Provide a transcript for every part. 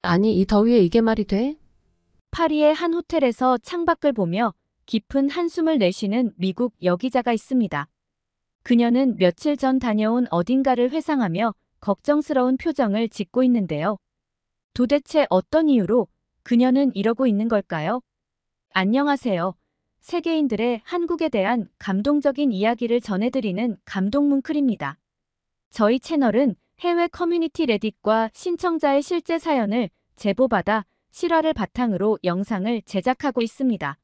아니, 이 더위에 이게 말이 돼? 파리의 한 호텔에서 창밖을 보며 깊은 한숨을 내쉬는 미국 여기자가 있습니다. 그녀는 며칠 전 다녀온 어딘가를 회상하며 걱정스러운 표정을 짓고 있는데요. 도대체 어떤 이유로 그녀는 이러고 있는 걸까요? 안녕하세요. 세계인들의 한국에 대한 감동적인 이야기를 전해드리는 감동뭉클입니다. 저희 채널은 해외 커뮤니티 레딧과 신청자의 실제 사연을 제보받아 실화를 바탕으로 영상을 제작하고 있습니다.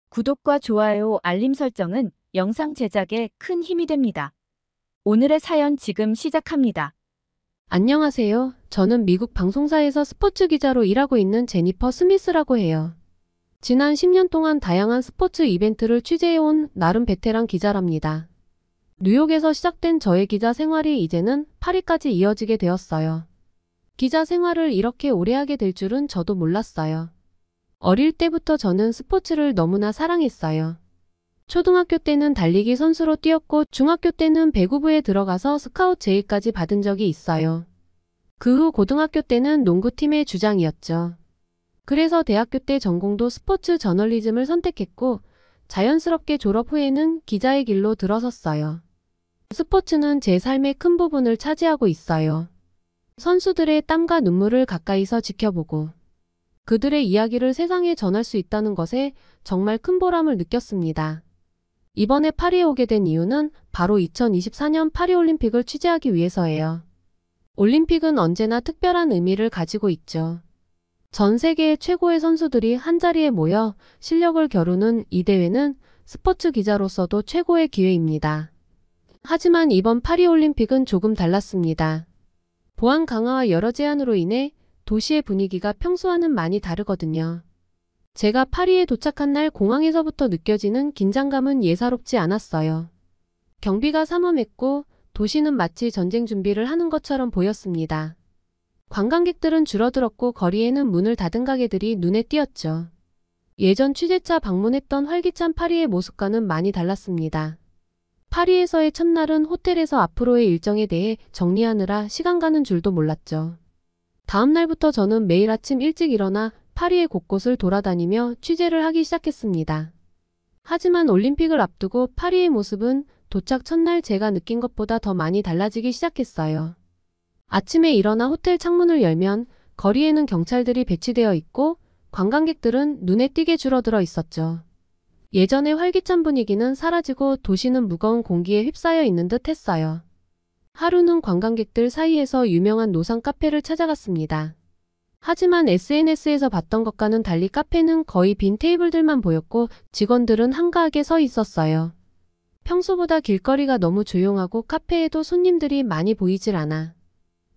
구독과 좋아요, 알림 설정은 영상 제작에 큰 힘이 됩니다. 오늘의 사연 지금 시작합니다. 안녕하세요. 저는 미국 방송사에서 스포츠 기자로 일하고 있는 제니퍼 스미스라고 해요. 지난 10년 동안 다양한 스포츠 이벤트를 취재해온 나름 베테랑 기자랍니다. 뉴욕에서 시작된 저의 기자 생활이 이제는 파리까지 이어지게 되었어요. 기자 생활을 이렇게 오래 하게 될 줄은 저도 몰랐어요. 어릴 때부터 저는 스포츠를 너무나 사랑했어요. 초등학교 때는 달리기 선수로 뛰었고 중학교 때는 배구부에 들어가서 스카웃 제의까지 받은 적이 있어요. 그 후 고등학교 때는 농구팀의 주장이었죠. 그래서 대학교 때 전공도 스포츠 저널리즘을 선택했고 자연스럽게 졸업 후에는 기자의 길로 들어섰어요. 스포츠는 제 삶의 큰 부분을 차지하고 있어요. 선수들의 땀과 눈물을 가까이서 지켜보고 그들의 이야기를 세상에 전할 수 있다는 것에 정말 큰 보람을 느꼈습니다. 이번에 파리에 오게 된 이유는 바로 2024년 파리올림픽을 취재하기 위해서예요. 올림픽은 언제나 특별한 의미를 가지고 있죠. 전 세계의 최고의 선수들이 한자리에 모여 실력을 겨루는 이 대회는 스포츠 기자로서도 최고의 기회입니다. 하지만 이번 파리올림픽은 조금 달랐습니다. 보안 강화와 여러 제한으로 인해 도시의 분위기가 평소와는 많이 다르거든요. 제가 파리에 도착한 날 공항에서부터 느껴지는 긴장감은 예사롭지 않았어요. 경비가 삼엄했고 도시는 마치 전쟁 준비를 하는 것처럼 보였습니다. 관광객들은 줄어들었고 거리에는 문을 닫은 가게들이 눈에 띄었죠. 예전 취재차 방문했던 활기찬 파리의 모습과는 많이 달랐습니다. 파리에서의 첫날은 호텔에서 앞으로의 일정에 대해 정리하느라 시간 가는 줄도 몰랐죠. 다음 날부터 저는 매일 아침 일찍 일어나 파리의 곳곳을 돌아다니며 취재를 하기 시작했습니다. 하지만 올림픽을 앞두고 파리의 모습은 도착 첫날 제가 느낀 것보다 더 많이 달라지기 시작했어요. 아침에 일어나 호텔 창문을 열면 거리에는 경찰들이 배치되어 있고 관광객들은 눈에 띄게 줄어들어 있었죠. 예전의 활기찬 분위기는 사라지고 도시는 무거운 공기에 휩싸여 있는 듯 했어요. 하루는 관광객들 사이에서 유명한 노상 카페를 찾아갔습니다. 하지만 SNS에서 봤던 것과는 달리 카페는 거의 빈 테이블들만 보였고 직원들은 한가하게 서 있었어요. 평소보다 길거리가 너무 조용하고 카페에도 손님들이 많이 보이질 않아.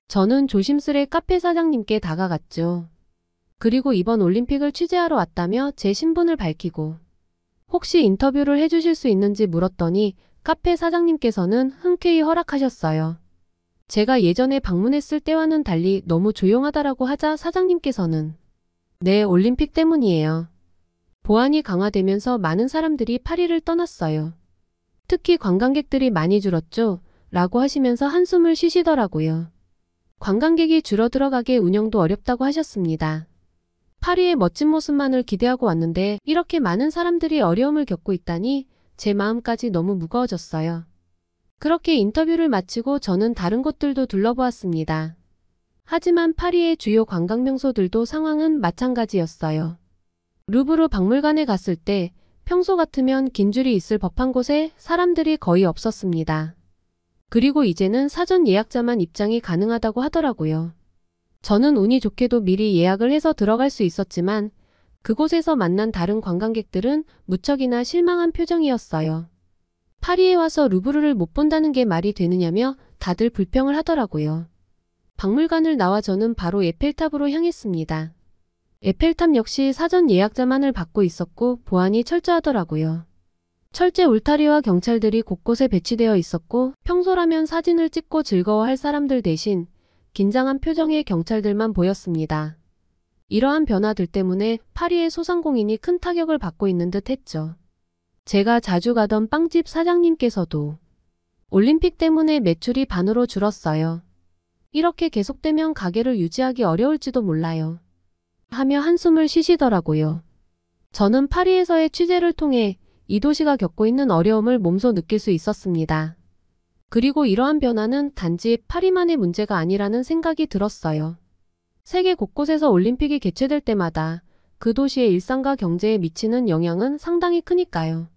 저는 조심스레 카페 사장님께 다가갔죠. 그리고 이번 올림픽을 취재하러 왔다며 제 신분을 밝히고 혹시 인터뷰를 해주실 수 있는지 물었더니 카페 사장님께서는 흔쾌히 허락하셨어요. 제가 예전에 방문했을 때와는 달리 너무 조용하다라고 하자 사장님께서는 네, 올림픽 때문이에요. 보안이 강화되면서 많은 사람들이 파리를 떠났어요. 특히 관광객들이 많이 줄었죠. 라고 하시면서 한숨을 쉬시더라고요. 관광객이 줄어들어가게 운영도 어렵다고 하셨습니다. 파리의 멋진 모습만을 기대하고 왔는데 이렇게 많은 사람들이 어려움을 겪고 있다니 제 마음까지 너무 무거워졌어요. 그렇게 인터뷰를 마치고 저는 다른 곳들도 둘러보았습니다. 하지만 파리의 주요 관광 명소들도 상황은 마찬가지였어요. 루브르 박물관에 갔을 때 평소 같으면 긴 줄이 있을 법한 곳에 사람들이 거의 없었습니다. 그리고 이제는 사전 예약자만 입장이 가능하다고 하더라고요. 저는 운이 좋게도 미리 예약을 해서 들어갈 수 있었지만 그곳에서 만난 다른 관광객들은 무척이나 실망한 표정이었어요. 파리에 와서 루브르를 못 본다는 게 말이 되느냐며 다들 불평을 하더라고요. 박물관을 나와 저는 바로 에펠탑으로 향했습니다. 에펠탑 역시 사전 예약자만을 받고 있었고 보안이 철저하더라고요. 철제 울타리와 경찰들이 곳곳에 배치되어 있었고 평소라면 사진을 찍고 즐거워할 사람들 대신 긴장한 표정의 경찰들만 보였습니다. 이러한 변화들 때문에 파리의 소상공인이 큰 타격을 받고 있는 듯 했죠. 제가 자주 가던 빵집 사장님께서도 올림픽 때문에 매출이 반으로 줄었어요. 이렇게 계속되면 가게를 유지하기 어려울지도 몰라요. 하며 한숨을 쉬시더라고요. 저는 파리에서의 취재를 통해 이 도시가 겪고 있는 어려움을 몸소 느낄 수 있었습니다. 그리고 이러한 변화는 단지 파리만의 문제가 아니라는 생각이 들었어요. 세계 곳곳에서 올림픽이 개최될 때마다 그 도시의 일상과 경제에 미치는 영향은 상당히 크니까요.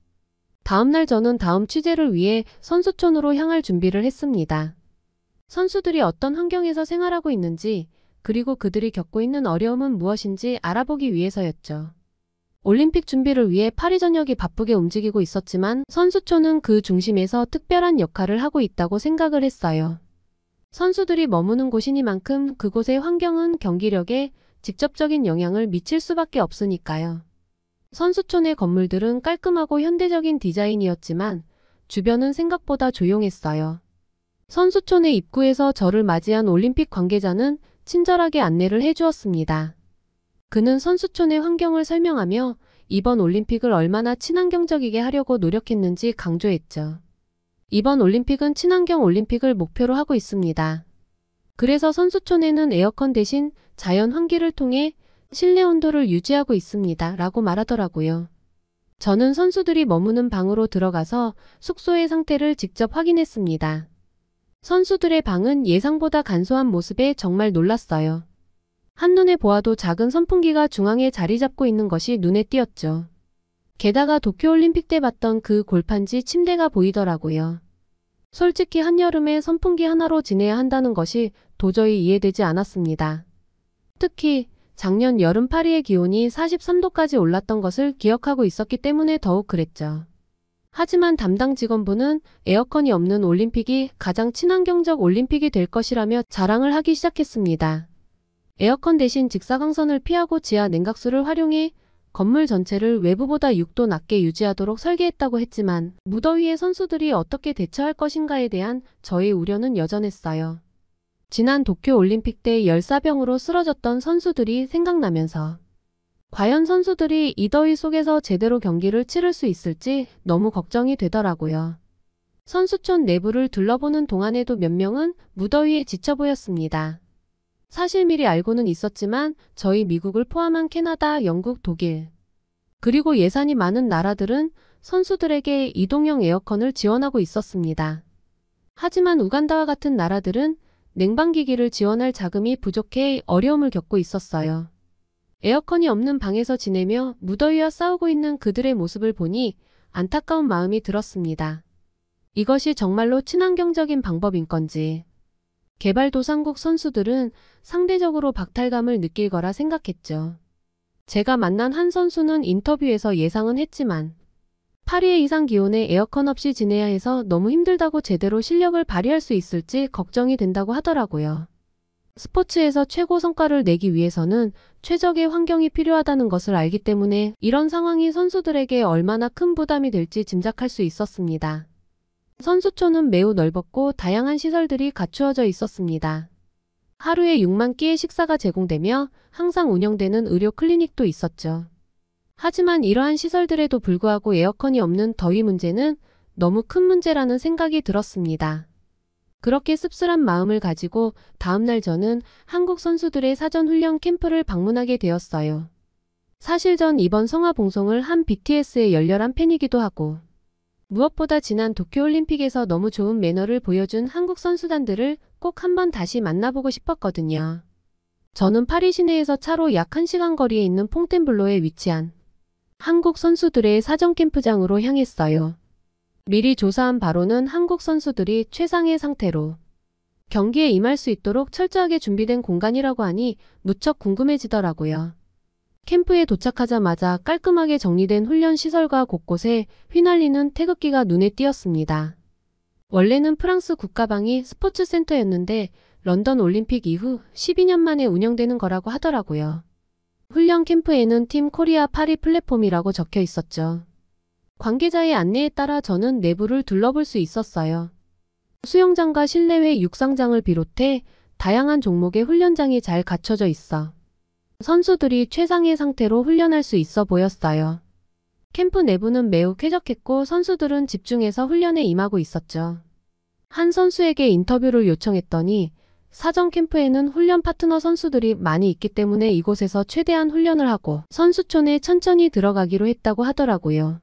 다음날 저는 다음 취재를 위해 선수촌으로 향할 준비를 했습니다. 선수들이 어떤 환경에서 생활하고 있는지, 그리고 그들이 겪고 있는 어려움은 무엇인지 알아보기 위해서였죠. 올림픽 준비를 위해 파리 전역이 바쁘게 움직이고 있었지만 선수촌은 그 중심에서 특별한 역할을 하고 있다고 생각을 했어요. 선수들이 머무는 곳이니만큼 그곳의 환경은 경기력에 직접적인 영향을 미칠 수밖에 없으니까요. 선수촌의 건물들은 깔끔하고 현대적인 디자인이었지만 주변은 생각보다 조용했어요. 선수촌의 입구에서 저를 맞이한 올림픽 관계자는 친절하게 안내를 해주었습니다. 그는 선수촌의 환경을 설명하며 이번 올림픽을 얼마나 친환경적이게 하려고 노력했는지 강조했죠. 이번 올림픽은 친환경 올림픽을 목표로 하고 있습니다. 그래서 선수촌에는 에어컨 대신 자연 환기를 통해 실내 온도를 유지하고 있습니다. 라고 말하더라고요. 저는 선수들이 머무는 방으로 들어가서 숙소의 상태를 직접 확인했습니다. 선수들의 방은 예상보다 간소한 모습에 정말 놀랐어요. 한눈에 보아도 작은 선풍기가 중앙에 자리 잡고 있는 것이 눈에 띄었죠. 게다가 도쿄올림픽 때 봤던 그 골판지 침대가 보이더라고요. 솔직히 한여름에 선풍기 하나로 지내야 한다는 것이 도저히 이해되지 않았습니다. 특히 작년 여름 파리의 기온이 43도까지 올랐던 것을 기억하고 있었기 때문에 더욱 그랬죠. 하지만 담당 직원분은 에어컨이 없는 올림픽이 가장 친환경적 올림픽이 될 것이라며 자랑을 하기 시작했습니다. 에어컨 대신 직사광선을 피하고 지하 냉각수를 활용해 건물 전체를 외부보다 6도 낮게 유지하도록 설계했다고 했지만 무더위에 선수들이 어떻게 대처할 것인가에 대한 저의 우려는 여전했어요. 지난 도쿄올림픽 때 열사병으로 쓰러졌던 선수들이 생각나면서 과연 선수들이 이 더위 속에서 제대로 경기를 치를 수 있을지 너무 걱정이 되더라고요. 선수촌 내부를 둘러보는 동안에도 몇 명은 무더위에 지쳐 보였습니다. 사실 미리 알고는 있었지만 저희 미국을 포함한 캐나다, 영국, 독일, 그리고 예산이 많은 나라들은 선수들에게 이동형 에어컨을 지원하고 있었습니다. 하지만 우간다와 같은 나라들은 냉방기기를 지원할 자금이 부족해 어려움을 겪고 있었어요. 에어컨이 없는 방에서 지내며 무더위와 싸우고 있는 그들의 모습을 보니 안타까운 마음이 들었습니다. 이것이 정말로 친환경적인 방법인 건지. 개발도상국 선수들은 상대적으로 박탈감을 느낄 거라 생각했죠. 제가 만난 한 선수는 인터뷰에서 예상은 했지만 파리의 이상 기온에 에어컨 없이 지내야 해서 너무 힘들다고 제대로 실력을 발휘할 수 있을지 걱정이 된다고 하더라고요. 스포츠에서 최고 성과를 내기 위해서는 최적의 환경이 필요하다는 것을 알기 때문에 이런 상황이 선수들에게 얼마나 큰 부담이 될지 짐작할 수 있었습니다. 선수촌은 매우 넓었고 다양한 시설들이 갖추어져 있었습니다. 하루에 6만 끼의 식사가 제공되며 항상 운영되는 의료 클리닉도 있었죠. 하지만 이러한 시설들에도 불구하고 에어컨이 없는 더위 문제는 너무 큰 문제라는 생각이 들었습니다. 그렇게 씁쓸한 마음을 가지고 다음날 저는 한국 선수들의 사전 훈련 캠프를 방문하게 되었어요. 사실 전 이번 성화 봉송을 한 BTS의 열렬한 팬이기도 하고 무엇보다 지난 도쿄올림픽에서 너무 좋은 매너를 보여준 한국 선수단들을 꼭 한번 다시 만나보고 싶었거든요. 저는 파리 시내에서 차로 약 1시간 거리에 있는 퐁텐블로에 위치한 한국 선수들의 사전 캠프장으로 향했어요. 미리 조사한 바로는 한국 선수들이 최상의 상태로 경기에 임할 수 있도록 철저하게 준비된 공간이라고 하니 무척 궁금해지더라고요. 캠프에 도착하자마자 깔끔하게 정리된 훈련 시설과 곳곳에 휘날리는 태극기가 눈에 띄었습니다. 원래는 프랑스 국가방위 스포츠 센터였는데 런던 올림픽 이후 12년 만에 운영되는 거라고 하더라고요. 훈련 캠프에는 팀 코리아 파리 플랫폼이라고 적혀 있었죠. 관계자의 안내에 따라 저는 내부를 둘러볼 수 있었어요. 수영장과 실내외 육상장을 비롯해 다양한 종목의 훈련장이 잘 갖춰져 있어 선수들이 최상의 상태로 훈련할 수 있어 보였어요. 캠프 내부는 매우 쾌적했고 선수들은 집중해서 훈련에 임하고 있었죠. 한 선수에게 인터뷰를 요청했더니 사전 캠프에는 훈련 파트너 선수들이 많이 있기 때문에 이곳에서 최대한 훈련을 하고 선수촌에 천천히 들어가기로 했다고 하더라고요.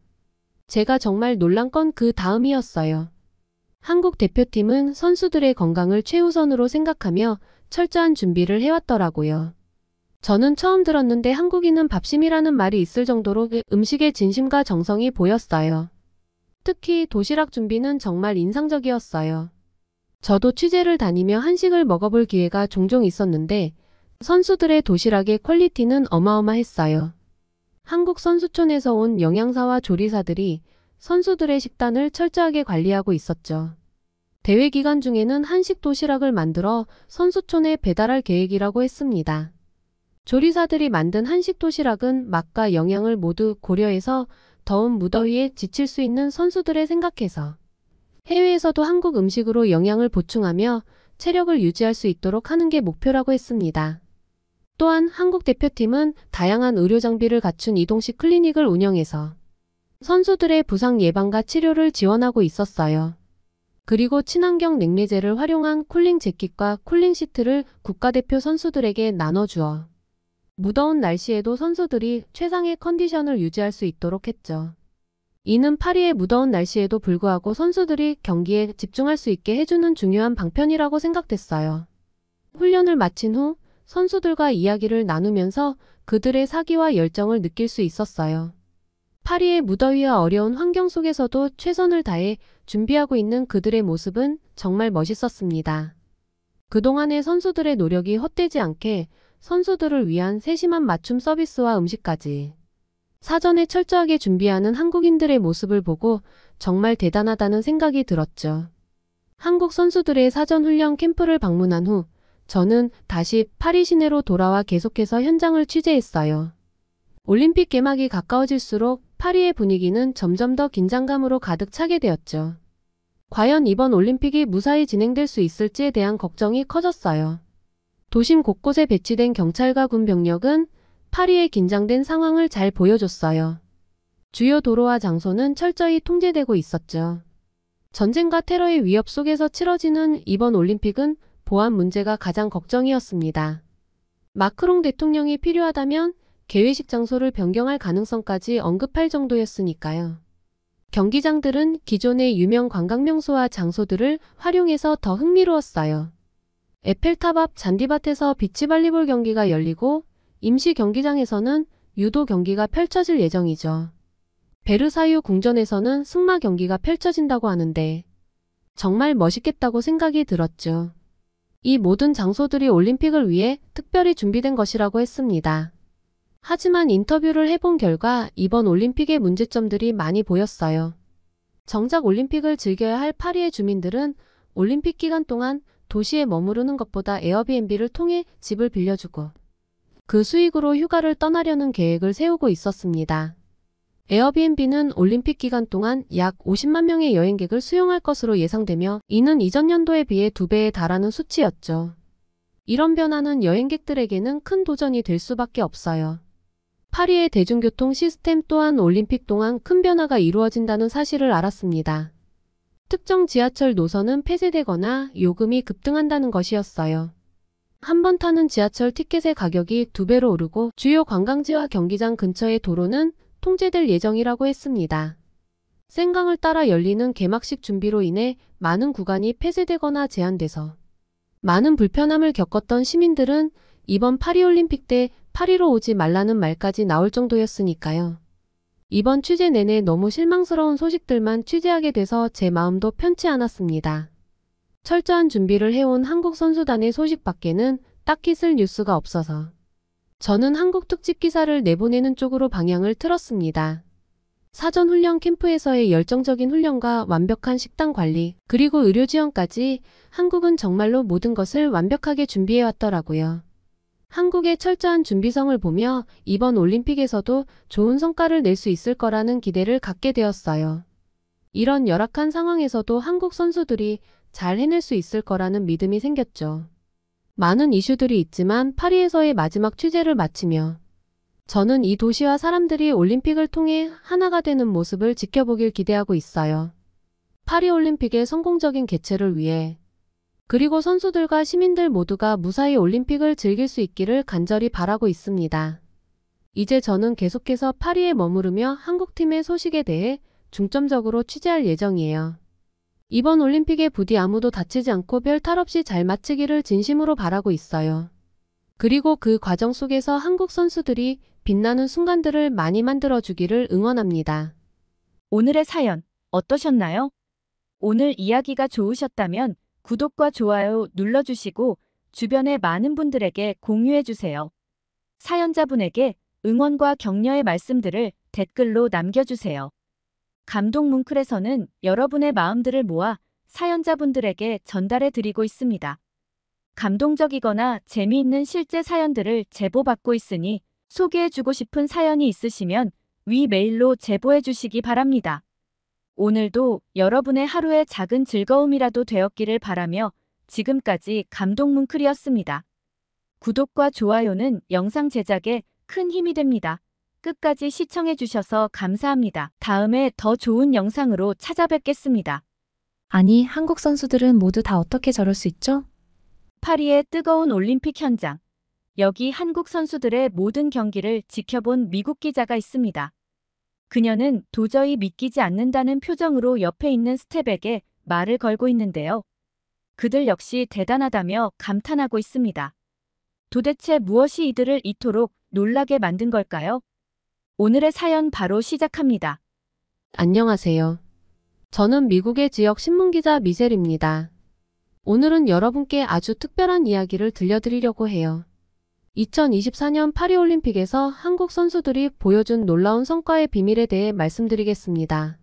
제가 정말 놀란 건 그 다음이었어요. 한국 대표팀은 선수들의 건강을 최우선으로 생각하며 철저한 준비를 해왔더라고요. 저는 처음 들었는데 한국인은 밥심이라는 말이 있을 정도로 음식에 진심과 정성이 보였어요. 특히 도시락 준비는 정말 인상적이었어요. 저도 취재를 다니며 한식을 먹어볼 기회가 종종 있었는데 선수들의 도시락의 퀄리티는 어마어마했어요. 한국 선수촌에서 온 영양사와 조리사들이 선수들의 식단을 철저하게 관리하고 있었죠. 대회 기간 중에는 한식 도시락을 만들어 선수촌에 배달할 계획이라고 했습니다. 조리사들이 만든 한식 도시락은 맛과 영양을 모두 고려해서 더운 무더위에 지칠 수 있는 선수들을 생각해서 해외에서도 한국 음식으로 영양을 보충하며 체력을 유지할 수 있도록 하는 게 목표라고 했습니다. 또한 한국 대표팀은 다양한 의료 장비를 갖춘 이동식 클리닉을 운영해서 선수들의 부상 예방과 치료를 지원하고 있었어요. 그리고 친환경 냉매제를 활용한 쿨링 재킷과 쿨링 시트를 국가대표 선수들에게 나눠주어 무더운 날씨에도 선수들이 최상의 컨디션을 유지할 수 있도록 했죠. 이는 파리의 무더운 날씨에도 불구하고 선수들이 경기에 집중할 수 있게 해주는 중요한 방편이라고 생각됐어요. 훈련을 마친 후 선수들과 이야기를 나누면서 그들의 사기와 열정을 느낄 수 있었어요. 파리의 무더위와 어려운 환경 속에서도 최선을 다해 준비하고 있는 그들의 모습은 정말 멋있었습니다. 그동안의 선수들의 노력이 헛되지 않게 선수들을 위한 세심한 맞춤 서비스와 음식까지 사전에 철저하게 준비하는 한국인들의 모습을 보고 정말 대단하다는 생각이 들었죠. 한국 선수들의 사전 훈련 캠프를 방문한 후 저는 다시 파리 시내로 돌아와 계속해서 현장을 취재했어요. 올림픽 개막이 가까워질수록 파리의 분위기는 점점 더 긴장감으로 가득 차게 되었죠. 과연 이번 올림픽이 무사히 진행될 수 있을지에 대한 걱정이 커졌어요. 도심 곳곳에 배치된 경찰과 군 병력은 파리의 긴장된 상황을 잘 보여줬어요. 주요 도로와 장소는 철저히 통제되고 있었죠. 전쟁과 테러의 위협 속에서 치러지는 이번 올림픽은 보안 문제가 가장 걱정이었습니다. 마크롱 대통령이 필요하다면 개회식 장소를 변경할 가능성까지 언급할 정도였으니까요. 경기장들은 기존의 유명 관광 명소와 장소들을 활용해서 더 흥미로웠어요. 에펠탑 앞 잔디밭에서 비치발리볼 경기가 열리고 임시 경기장에서는 유도 경기가 펼쳐질 예정이죠. 베르사유 궁전에서는 승마 경기가 펼쳐진다고 하는데 정말 멋있겠다고 생각이 들었죠. 이 모든 장소들이 올림픽을 위해 특별히 준비된 것이라고 했습니다. 하지만 인터뷰를 해본 결과 이번 올림픽의 문제점들이 많이 보였어요. 정작 올림픽을 즐겨야 할 파리의 주민들은 올림픽 기간 동안 도시에 머무르는 것보다 에어비앤비를 통해 집을 빌려주고 그 수익으로 휴가를 떠나려는 계획을 세우고 있었습니다. 에어비앤비는 올림픽 기간 동안 약 50만 명의 여행객을 수용할 것으로 예상되며 이는 이전 연도에 비해 2배에 달하는 수치였죠. 이런 변화는 여행객들에게는 큰 도전이 될 수밖에 없어요. 파리의 대중교통 시스템 또한 올림픽 동안 큰 변화가 이루어진다는 사실을 알았습니다. 특정 지하철 노선은 폐쇄되거나 요금이 급등한다는 것이었어요. 한 번 타는 지하철 티켓의 가격이 2배로 오르고 주요 관광지와 경기장 근처의 도로는 통제될 예정이라고 했습니다. 센강을 따라 열리는 개막식 준비로 인해 많은 구간이 폐쇄되거나 제한돼서 많은 불편함을 겪었던 시민들은 이번 파리올림픽 때 파리로 오지 말라는 말까지 나올 정도였으니까요. 이번 취재 내내 너무 실망스러운 소식들만 취재하게 돼서 제 마음도 편치 않았습니다. 철저한 준비를 해온 한국 선수단의 소식 밖에는 딱히 쓸 뉴스가 없어서 저는 한국 특집 기사를 내보내는 쪽으로 방향을 틀었습니다. 사전 훈련 캠프에서의 열정적인 훈련과 완벽한 식단 관리, 그리고 의료 지원까지 한국은 정말로 모든 것을 완벽하게 준비해왔더라고요. 한국의 철저한 준비성을 보며 이번 올림픽에서도 좋은 성과를 낼 수 있을 거라는 기대를 갖게 되었어요. 이런 열악한 상황에서도 한국 선수들이 잘 해낼 수 있을 거라는 믿음이 생겼죠. 많은 이슈들이 있지만 파리에서의 마지막 취재를 마치며 저는 이 도시와 사람들이 올림픽을 통해 하나가 되는 모습을 지켜보길 기대하고 있어요. 파리올림픽의 성공적인 개최를 위해 그리고 선수들과 시민들 모두가 무사히 올림픽을 즐길 수 있기를 간절히 바라고 있습니다. 이제 저는 계속해서 파리에 머무르며 한국팀의 소식에 대해 중점적으로 취재할 예정이에요. 이번 올림픽에 부디 아무도 다치지 않고 별 탈 없이 잘 마치기를 진심으로 바라고 있어요. 그리고 그 과정 속에서 한국 선수들이 빛나는 순간들을 많이 만들어주기를 응원합니다. 오늘의 사연 어떠셨나요? 오늘 이야기가 좋으셨다면 구독과 좋아요 눌러주시고 주변의 많은 분들에게 공유해주세요. 사연자분에게 응원과 격려의 말씀들을 댓글로 남겨주세요. 감동 뭉클에서는 여러분의 마음들을 모아 사연자분들에게 전달해드리고 있습니다. 감동적이거나 재미있는 실제 사연들을 제보받고 있으니 소개해주고 싶은 사연이 있으시면 위 메일로 제보해주시기 바랍니다. 오늘도 여러분의 하루의 작은 즐거움이라도 되었기를 바라며 지금까지 감동 뭉클이었습니다. 구독과 좋아요는 영상 제작에 큰 힘이 됩니다. 끝까지 시청해주셔서 감사합니다. 다음에 더 좋은 영상으로 찾아뵙겠습니다. 아니, 한국 선수들은 모두 다 어떻게 저럴 수 있죠? 파리의 뜨거운 올림픽 현장. 여기 한국 선수들의 모든 경기를 지켜본 미국 기자가 있습니다. 그녀는 도저히 믿기지 않는다는 표정으로 옆에 있는 스텝에게 말을 걸고 있는데요. 그들 역시 대단하다며 감탄하고 있습니다. 도대체 무엇이 이들을 이토록 놀라게 만든 걸까요? 오늘의 사연 바로 시작합니다. 안녕하세요. 저는 미국의 지역 신문기자 미셸입니다. 오늘은 여러분께 아주 특별한 이야기를 들려드리려고 해요. 2024년 파리올림픽에서 한국 선수들이 보여준 놀라운 성과의 비밀에 대해 말씀드리겠습니다.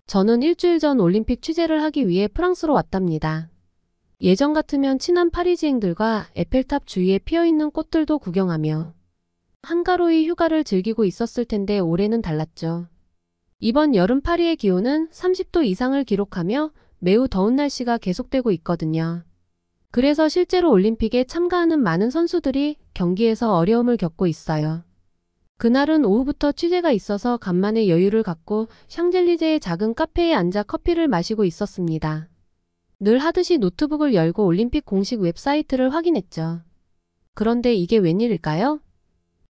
저는 일주일 전 올림픽 취재를 하기 위해 프랑스로 왔답니다. 예전 같으면 친한 파리지앵들과 에펠탑 주위에 피어있는 꽃들도 구경하며 한가로이 휴가를 즐기고 있었을 텐데 올해는 달랐죠. 이번 여름 파리의 기온은 30도 이상을 기록하며 매우 더운 날씨가 계속되고 있거든요. 그래서 실제로 올림픽에 참가하는 많은 선수들이 경기에서 어려움을 겪고 있어요. 그날은 오후부터 취재가 있어서 간만에 여유를 갖고 샹젤리제의 작은 카페에 앉아 커피를 마시고 있었습니다. 늘 하듯이 노트북을 열고 올림픽 공식 웹사이트를 확인했죠. 그런데 이게 웬일일까요?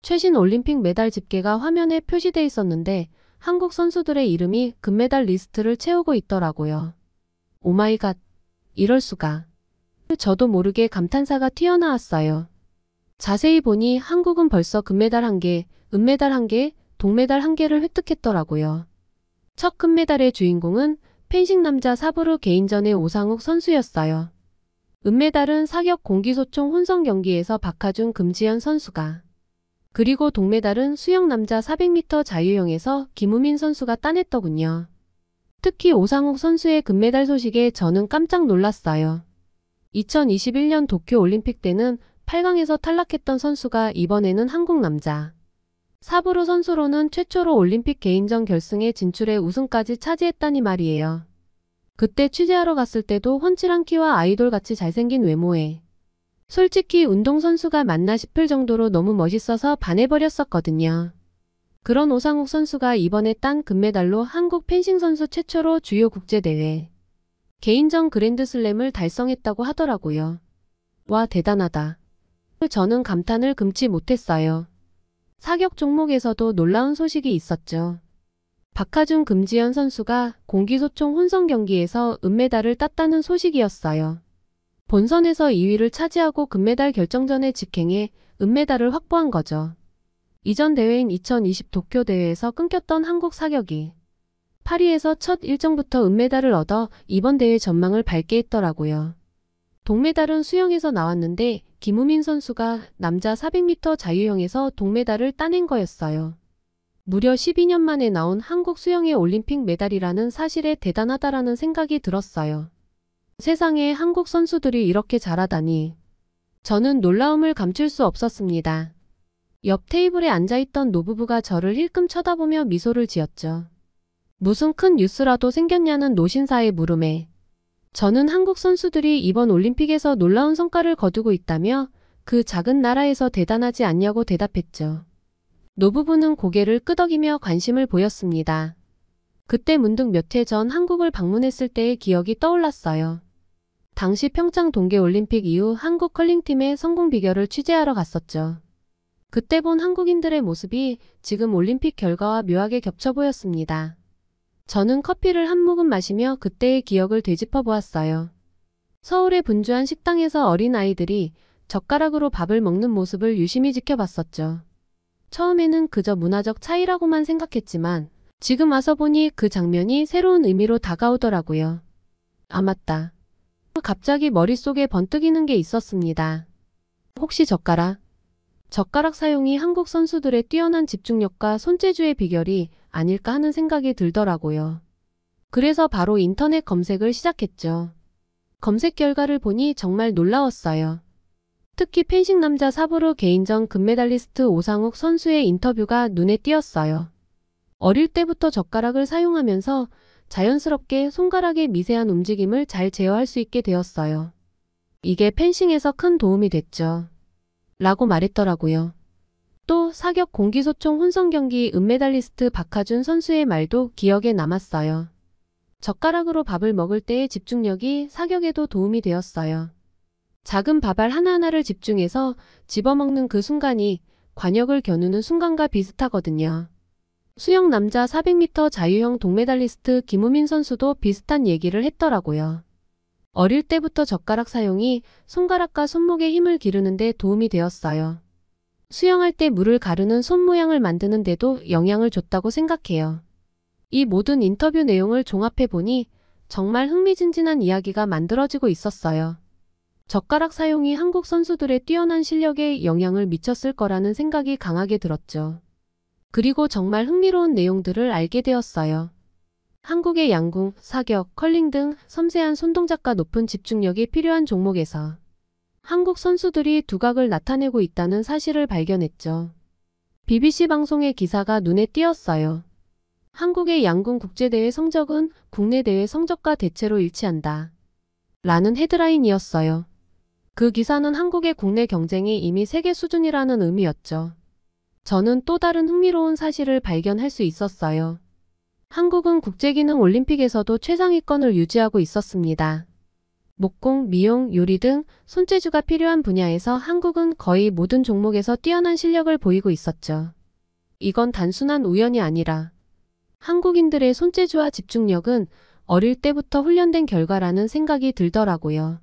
최신 올림픽 메달 집계가 화면에 표시돼 있었는데 한국 선수들의 이름이 금메달 리스트를 채우고 있더라고요. 오마이갓, 이럴 수가. 저도 모르게 감탄사가 튀어나왔어요. 자세히 보니 한국은 벌써 금메달 1개, 은메달 1개, 동메달 1개를 획득했더라고요. 첫 금메달의 주인공은 펜싱 남자 사브르 개인전의 오상욱 선수였어요. 은메달은 사격 공기소총 혼성 경기에서 박하준 금지연 선수가, 그리고 동메달은 수영 남자 400m 자유형에서 김우민 선수가 따냈더군요. 특히 오상욱 선수의 금메달 소식에 저는 깜짝 놀랐어요. 2021년 도쿄올림픽 때는 8강에서 탈락했던 선수가 이번에는 한국 남자 사브르 선수로는 최초로 올림픽 개인전 결승에 진출해 우승까지 차지했다니 말이에요. 그때 취재하러 갔을 때도 훤칠한 키와 아이돌같이 잘생긴 외모에 솔직히 운동선수가 맞나 싶을 정도로 너무 멋있어서 반해버렸었거든요. 그런 오상욱 선수가 이번에 딴 금메달로 한국 펜싱 선수 최초로 주요 국제대회 개인전 그랜드슬램을 달성했다고 하더라고요. 와, 대단하다. 저는 감탄을 금치 못했어요. 사격 종목에서도 놀라운 소식이 있었죠. 박하준 금지연 선수가 공기소총 혼성 경기에서 은메달을 땄다는 소식이었어요. 본선에서 2위를 차지하고 금메달 결정전에 직행해 은메달을 확보한 거죠. 이전 대회인 2020 도쿄 대회에서 끊겼던 한국 사격이 파리에서 첫 일정부터 은메달을 얻어 이번 대회 전망을 밝게 했더라고요. 동메달은 수영에서 나왔는데 김우민 선수가 남자 400m 자유형에서 동메달을 따낸 거였어요. 무려 12년 만에 나온 한국 수영의 올림픽 메달이라는 사실에 대단하다라는 생각이 들었어요. 세상에 한국 선수들이 이렇게 잘하다니. 저는 놀라움을 감출 수 없었습니다. 옆 테이블에 앉아있던 노부부가 저를 힐끔 쳐다보며 미소를 지었죠. 무슨 큰 뉴스라도 생겼냐는 노신사의 물음에 저는 한국 선수들이 이번 올림픽에서 놀라운 성과를 거두고 있다며 그 작은 나라에서 대단하지 않냐고 대답했죠. 노부부는 고개를 끄덕이며 관심을 보였습니다. 그때 문득 몇 해 전 한국을 방문했을 때의 기억이 떠올랐어요. 당시 평창 동계올림픽 이후 한국 컬링팀의 성공 비결을 취재하러 갔었죠. 그때 본 한국인들의 모습이 지금 올림픽 결과와 묘하게 겹쳐 보였습니다. 저는 커피를 한 모금 마시며 그때의 기억을 되짚어 보았어요. 서울의 분주한 식당에서 어린 아이들이 젓가락으로 밥을 먹는 모습을 유심히 지켜봤었죠. 처음에는 그저 문화적 차이라고만 생각했지만 지금 와서 보니 그 장면이 새로운 의미로 다가오더라고요. 아, 맞다. 갑자기 머릿속에 번뜩이는 게 있었습니다. 혹시 젓가락 사용이 한국 선수들의 뛰어난 집중력과 손재주의 비결이 아닐까 하는 생각이 들더라고요. 그래서 바로 인터넷 검색을 시작했죠. 검색 결과를 보니 정말 놀라웠어요. 특히 펜싱 남자 사브르 개인전 금메달리스트 오상욱 선수의 인터뷰가 눈에 띄었어요. 어릴 때부터 젓가락을 사용하면서 자연스럽게 손가락의 미세한 움직임을 잘 제어할 수 있게 되었어요. 이게 펜싱에서 큰 도움이 됐죠. 라고 말했더라고요. 또 사격 공기소총 혼성 경기 은메달리스트 박하준 선수의 말도 기억에 남았어요. 젓가락으로 밥을 먹을 때의 집중력이 사격에도 도움이 되었어요. 작은 밥알 하나하나를 집중해서 집어먹는 그 순간이 관역을 겨누는 순간과 비슷하거든요. 수영 남자 400m 자유형 동메달리스트 김우민 선수도 비슷한 얘기를 했더라고요. 어릴 때부터 젓가락 사용이 손가락과 손목의 힘을 기르는 데 도움이 되었어요. 수영할 때 물을 가르는 손 모양을 만드는 데도 영향을 줬다고 생각해요. 이 모든 인터뷰 내용을 종합해 보니 정말 흥미진진한 이야기가 만들어지고 있었어요. 젓가락 사용이 한국 선수들의 뛰어난 실력에 영향을 미쳤을 거라는 생각이 강하게 들었죠. 그리고 정말 흥미로운 내용들을 알게 되었어요. 한국의 양궁, 사격, 컬링 등 섬세한 손동작과 높은 집중력이 필요한 종목에서 한국 선수들이 두각을 나타내고 있다는 사실을 발견했죠. BBC 방송의 기사가 눈에 띄었어요. 한국의 양궁 국제대회 성적은 국내 대회 성적과 대체로 일치한다. 라는 헤드라인이었어요. 그 기사는 한국의 국내 경쟁이 이미 세계 수준이라는 의미였죠. 저는 또 다른 흥미로운 사실을 발견할 수 있었어요. 한국은 국제기능 올림픽에서도 최상위권을 유지하고 있었습니다. 목공, 미용, 요리 등 손재주가 필요한 분야에서 한국은 거의 모든 종목에서 뛰어난 실력을 보이고 있었죠. 이건 단순한 우연이 아니라 한국인들의 손재주와 집중력은 어릴 때부터 훈련된 결과라는 생각이 들더라고요.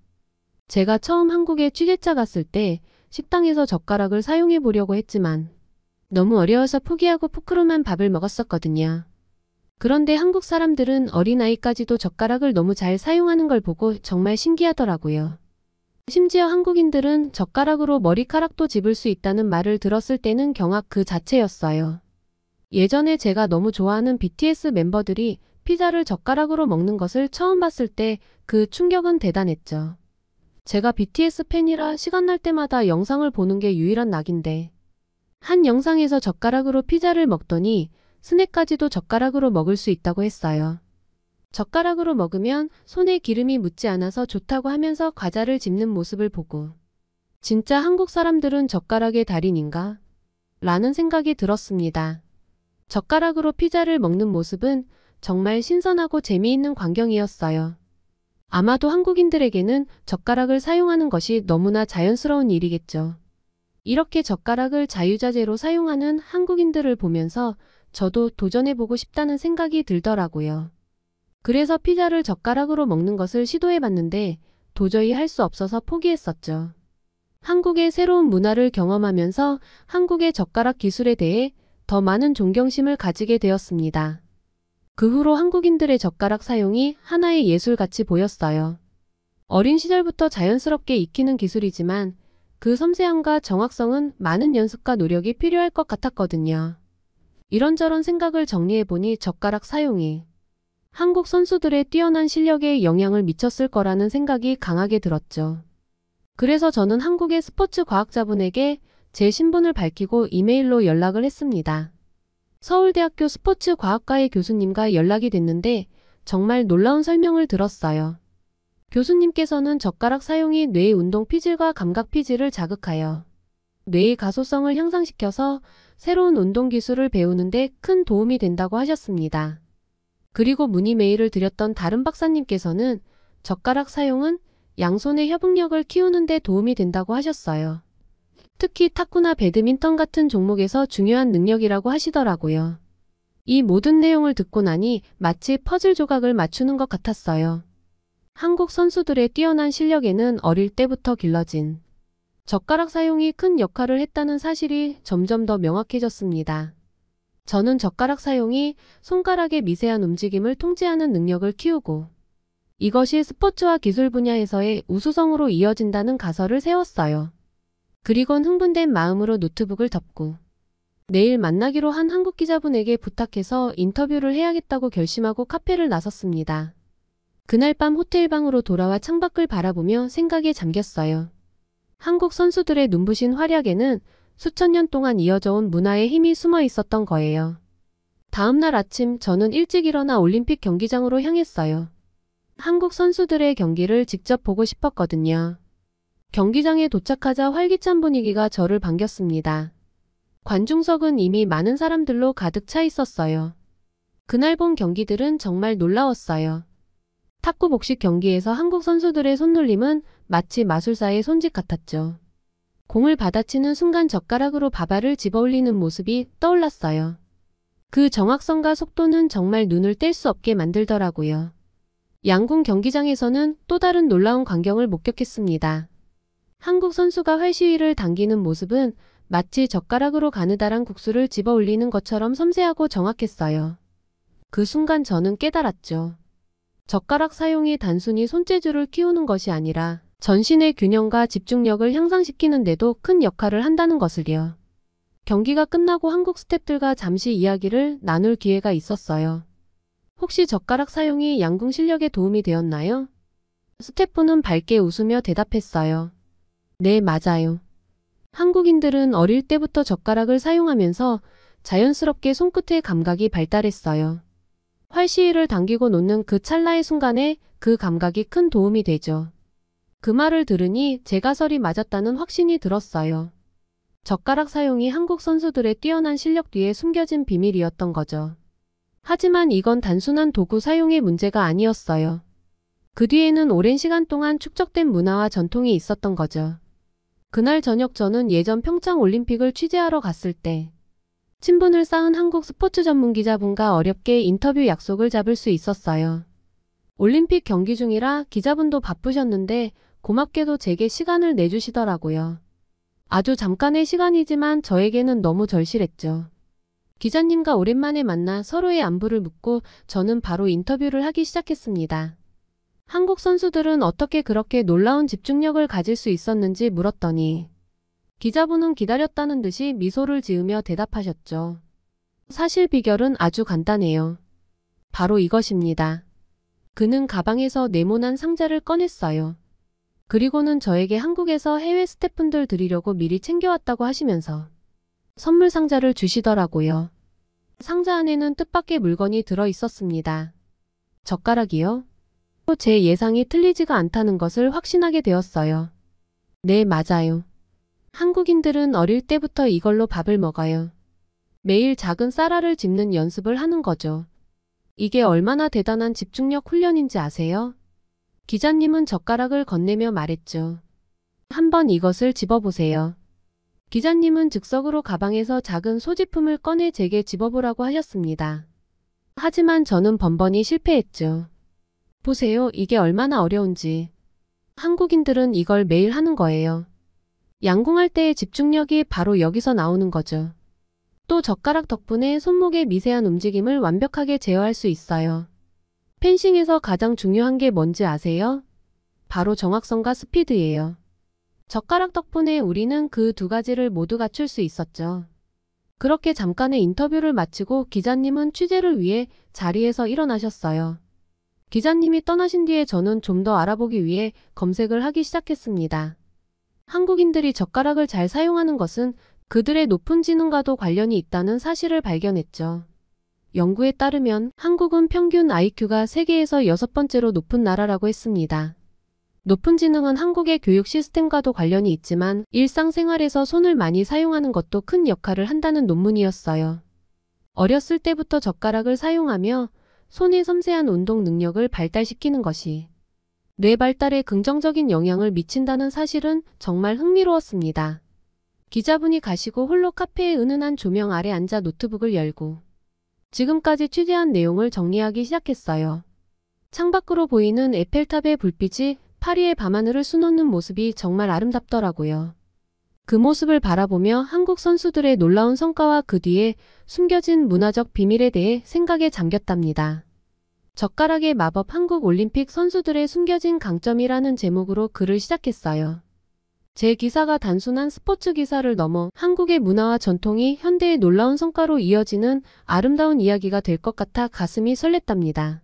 제가 처음 한국에 취재차 갔을 때 식당에서 젓가락을 사용해 보려고 했지만 너무 어려워서 포기하고 포크로만 밥을 먹었었거든요. 그런데 한국 사람들은 어린아이까지도 젓가락을 너무 잘 사용하는 걸 보고 정말 신기하더라고요. 심지어 한국인들은 젓가락으로 머리카락도 집을 수 있다는 말을 들었을 때는 경악 그 자체였어요. 예전에 제가 너무 좋아하는 BTS 멤버들이 피자를 젓가락으로 먹는 것을 처음 봤을 때 그 충격은 대단했죠. 제가 BTS 팬이라 시간 날 때마다 영상을 보는 게 유일한 낙인데 한 영상에서 젓가락으로 피자를 먹더니 스낵까지도 젓가락으로 먹을 수 있다고 했어요. 젓가락으로 먹으면 손에 기름이 묻지 않아서 좋다고 하면서 과자를 집는 모습을 보고 진짜 한국 사람들은 젓가락의 달인인가? 라는 생각이 들었습니다. 젓가락으로 피자를 먹는 모습은 정말 신선하고 재미있는 광경이었어요. 아마도 한국인들에게는 젓가락을 사용하는 것이 너무나 자연스러운 일이겠죠. 이렇게 젓가락을 자유자재로 사용하는 한국인들을 보면서 저도 도전해보고 싶다는 생각이 들더라고요. 그래서 피자를 젓가락으로 먹는 것을 시도해봤는데 도저히 할 수 없어서 포기했었죠. 한국의 새로운 문화를 경험하면서 한국의 젓가락 기술에 대해 더 많은 존경심을 가지게 되었습니다. 그 후로 한국인들의 젓가락 사용이 하나의 예술같이 보였어요. 어린 시절부터 자연스럽게 익히는 기술이지만 그 섬세함과 정확성은 많은 연습과 노력이 필요할 것 같았거든요. 이런저런 생각을 정리해보니 젓가락 사용이 한국 선수들의 뛰어난 실력에 영향을 미쳤을 거라는 생각이 강하게 들었죠. 그래서 저는 한국의 스포츠 과학자분에게 제 신분을 밝히고 이메일로 연락을 했습니다. 서울대학교 스포츠과학과의 교수님과 연락이 됐는데 정말 놀라운 설명을 들었어요. 교수님께서는 젓가락 사용이 뇌의 운동 피질과 감각 피질을 자극하여 뇌의 가소성을 향상시켜서 새로운 운동 기술을 배우는데 큰 도움이 된다고 하셨습니다. 그리고 문의 메일을 드렸던 다른 박사님께서는 젓가락 사용은 양손의 협응력을 키우는 데 도움이 된다고 하셨어요. 특히 탁구나 배드민턴 같은 종목에서 중요한 능력이라고 하시더라고요. 이 모든 내용을 듣고 나니 마치 퍼즐 조각을 맞추는 것 같았어요. 한국 선수들의 뛰어난 실력에는 어릴 때부터 길러진 젓가락 사용이 큰 역할을 했다는 사실이 점점 더 명확해졌습니다. 저는 젓가락 사용이 손가락의 미세한 움직임을 통제하는 능력을 키우고 이것이 스포츠와 기술 분야에서의 우수성으로 이어진다는 가설을 세웠어요. 그리곤 흥분된 마음으로 노트북을 덮고 내일 만나기로 한 한국 기자분에게 부탁해서 인터뷰를 해야겠다고 결심하고 카페를 나섰습니다. 그날 밤 호텔 방으로 돌아와 창밖을 바라보며 생각에 잠겼어요. 한국 선수들의 눈부신 활약에는 수천 년 동안 이어져온 문화의 힘이 숨어 있었던 거예요. 다음 날 아침 저는 일찍 일어나 올림픽 경기장으로 향했어요. 한국 선수들의 경기를 직접 보고 싶었거든요. 경기장에 도착하자 활기찬 분위기가 저를 반겼습니다. 관중석은 이미 많은 사람들로 가득 차 있었어요. 그날 본 경기들은 정말 놀라웠어요. 탁구 복식 경기에서 한국 선수들의 손놀림은 마치 마술사의 손짓 같았죠. 공을 받아치는 순간 젓가락으로 밥알을 집어올리는 모습이 떠올랐어요. 그 정확성과 속도는 정말 눈을 뗄 수 없게 만들더라고요. 양궁 경기장에서는 또 다른 놀라운 광경을 목격했습니다. 한국 선수가 활시위를 당기는 모습은 마치 젓가락으로 가느다란 국수를 집어 올리는 것처럼 섬세하고 정확했어요. 그 순간 저는 깨달았죠. 젓가락 사용이 단순히 손재주를 키우는 것이 아니라 전신의 균형과 집중력을 향상시키는 데도 큰 역할을 한다는 것을요. 경기가 끝나고 한국 스태프들과 잠시 이야기를 나눌 기회가 있었어요. 혹시 젓가락 사용이 양궁 실력에 도움이 되었나요? 스태프는 밝게 웃으며 대답했어요. 네, 맞아요. 한국인들은 어릴 때부터 젓가락을 사용하면서 자연스럽게 손끝의 감각이 발달했어요. 활시위를 당기고 놓는 그 찰나의 순간에 그 감각이 큰 도움이 되죠. 그 말을 들으니 제 가설이 맞았다는 확신이 들었어요. 젓가락 사용이 한국 선수들의 뛰어난 실력 뒤에 숨겨진 비밀이었던 거죠. 하지만 이건 단순한 도구 사용의 문제가 아니었어요. 그 뒤에는 오랜 시간 동안 축적된 문화와 전통이 있었던 거죠. 그날 저녁 저는 예전 평창 올림픽을 취재하러 갔을 때 친분을 쌓은 한국 스포츠 전문 기자분과 어렵게 인터뷰 약속을 잡을 수 있었어요. 올림픽 경기 중이라 기자분도 바쁘셨는데 고맙게도 제게 시간을 내주시더라고요. 아주 잠깐의 시간이지만 저에게는 너무 절실했죠. 기자님과 오랜만에 만나 서로의 안부를 묻고 저는 바로 인터뷰를 하기 시작했습니다. 한국 선수들은 어떻게 그렇게 놀라운 집중력을 가질 수 있었는지 물었더니 기자분은 기다렸다는 듯이 미소를 지으며 대답하셨죠. 사실 비결은 아주 간단해요. 바로 이것입니다. 그는 가방에서 네모난 상자를 꺼냈어요. 그리고는 저에게 한국에서 해외 스태프분들 드리려고 미리 챙겨왔다고 하시면서 선물 상자를 주시더라고요. 상자 안에는 뜻밖의 물건이 들어 있었습니다. 젓가락이요? 제 예상이 틀리지가 않다는 것을 확신하게 되었어요. 네, 맞아요. 한국인들은 어릴 때부터 이걸로 밥을 먹어요. 매일 작은 쌀알을 집는 연습을 하는 거죠. 이게 얼마나 대단한 집중력 훈련인지 아세요? 기자님은 젓가락을 건네며 말했죠. 한번 이것을 집어보세요. 기자님은 즉석으로 가방에서 작은 소지품을 꺼내 제게 집어보라고 하셨습니다. 하지만 저는 번번이 실패했죠. 보세요, 이게 얼마나 어려운지. 한국인들은 이걸 매일 하는 거예요. 양궁할 때의 집중력이 바로 여기서 나오는 거죠. 또 젓가락 덕분에 손목의 미세한 움직임을 완벽하게 제어할 수 있어요. 펜싱에서 가장 중요한 게 뭔지 아세요? 바로 정확성과 스피드예요. 젓가락 덕분에 우리는 그 두 가지를 모두 갖출 수 있었죠. 그렇게 잠깐의 인터뷰를 마치고 기자님은 취재를 위해 자리에서 일어나셨어요. 기자님이 떠나신 뒤에 저는 좀 더 알아보기 위해 검색을 하기 시작했습니다. 한국인들이 젓가락을 잘 사용하는 것은 그들의 높은 지능과도 관련이 있다는 사실을 발견했죠. 연구에 따르면 한국은 평균 IQ가 세계에서 6번째로 높은 나라라고 했습니다. 높은 지능은 한국의 교육 시스템과도 관련이 있지만 일상생활에서 손을 많이 사용하는 것도 큰 역할을 한다는 논문이었어요. 어렸을 때부터 젓가락을 사용하며 손의 섬세한 운동 능력을 발달시키는 것이 뇌 발달에 긍정적인 영향을 미친다는 사실은 정말 흥미로웠습니다. 기자분이 가시고 홀로 카페의 은은한 조명 아래 앉아 노트북을 열고 지금까지 취재한 내용을 정리하기 시작했어요. 창밖으로 보이는 에펠탑의 불빛이 파리의 밤하늘을 수놓는 모습이 정말 아름답더라고요. 그 모습을 바라보며 한국 선수들의 놀라운 성과와 그 뒤에 숨겨진 문화적 비밀에 대해 생각에 잠겼답니다. 젓가락의 마법 한국 올림픽 선수들의 숨겨진 강점이라는 제목으로 글을 시작했어요. 제 기사가 단순한 스포츠 기사를 넘어 한국의 문화와 전통이 현대의 놀라운 성과로 이어지는 아름다운 이야기가 될 것 같아 가슴이 설렜답니다.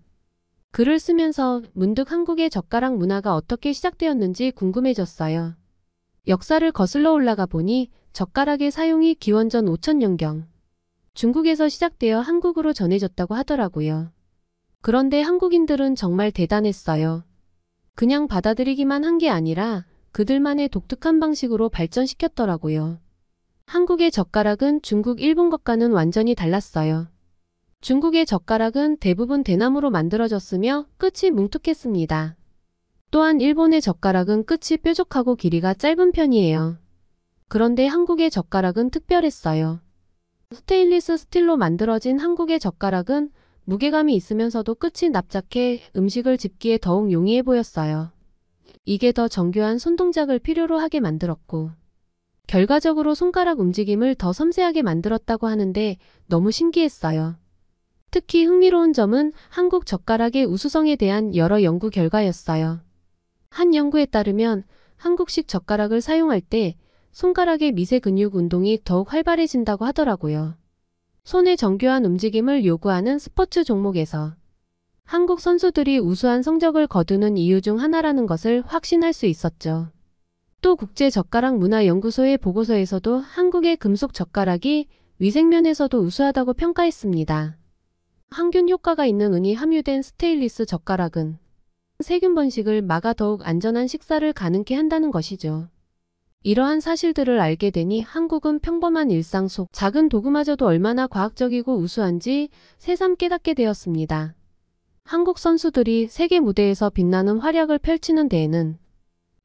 글을 쓰면서 문득 한국의 젓가락 문화가 어떻게 시작되었는지 궁금해졌어요. 역사를 거슬러 올라가 보니 젓가락의 사용이 기원전 5000년경 중국에서 시작되어 한국으로 전해졌다고 하더라고요. 그런데 한국인들은 정말 대단했어요. 그냥 받아들이기만 한 게 아니라 그들만의 독특한 방식으로 발전시켰더라고요. 한국의 젓가락은 중국, 일본 것과는 완전히 달랐어요. 중국의 젓가락은 대부분 대나무로 만들어졌으며 끝이 뭉툭했습니다. 또한 일본의 젓가락은 끝이 뾰족하고 길이가 짧은 편이에요. 그런데 한국의 젓가락은 특별했어요. 스테인리스 스틸로 만들어진 한국의 젓가락은 무게감이 있으면서도 끝이 납작해 음식을 집기에 더욱 용이해 보였어요. 이게 더 정교한 손동작을 필요로 하게 만들었고 결과적으로 손가락 움직임을 더 섬세하게 만들었다고 하는데 너무 신기했어요. 특히 흥미로운 점은 한국 젓가락의 우수성에 대한 여러 연구 결과였어요. 한 연구에 따르면 한국식 젓가락을 사용할 때 손가락의 미세 근육 운동이 더욱 활발해진다고 하더라고요. 손의 정교한 움직임을 요구하는 스포츠 종목에서 한국 선수들이 우수한 성적을 거두는 이유 중 하나라는 것을 확신할 수 있었죠. 또 국제젓가락문화연구소의 보고서에서도 한국의 금속 젓가락이 위생면에서도 우수하다고 평가했습니다. 항균 효과가 있는 은이 함유된 스테인리스 젓가락은 세균 번식을 막아 더욱 안전한 식사를 가능케 한다는 것이죠. 이러한 사실들을 알게 되니 한국은 평범한 일상 속 작은 도구마저도 얼마나 과학적이고 우수한지 새삼 깨닫게 되었습니다. 한국 선수들이 세계 무대에서 빛나는 활약을 펼치는 데에는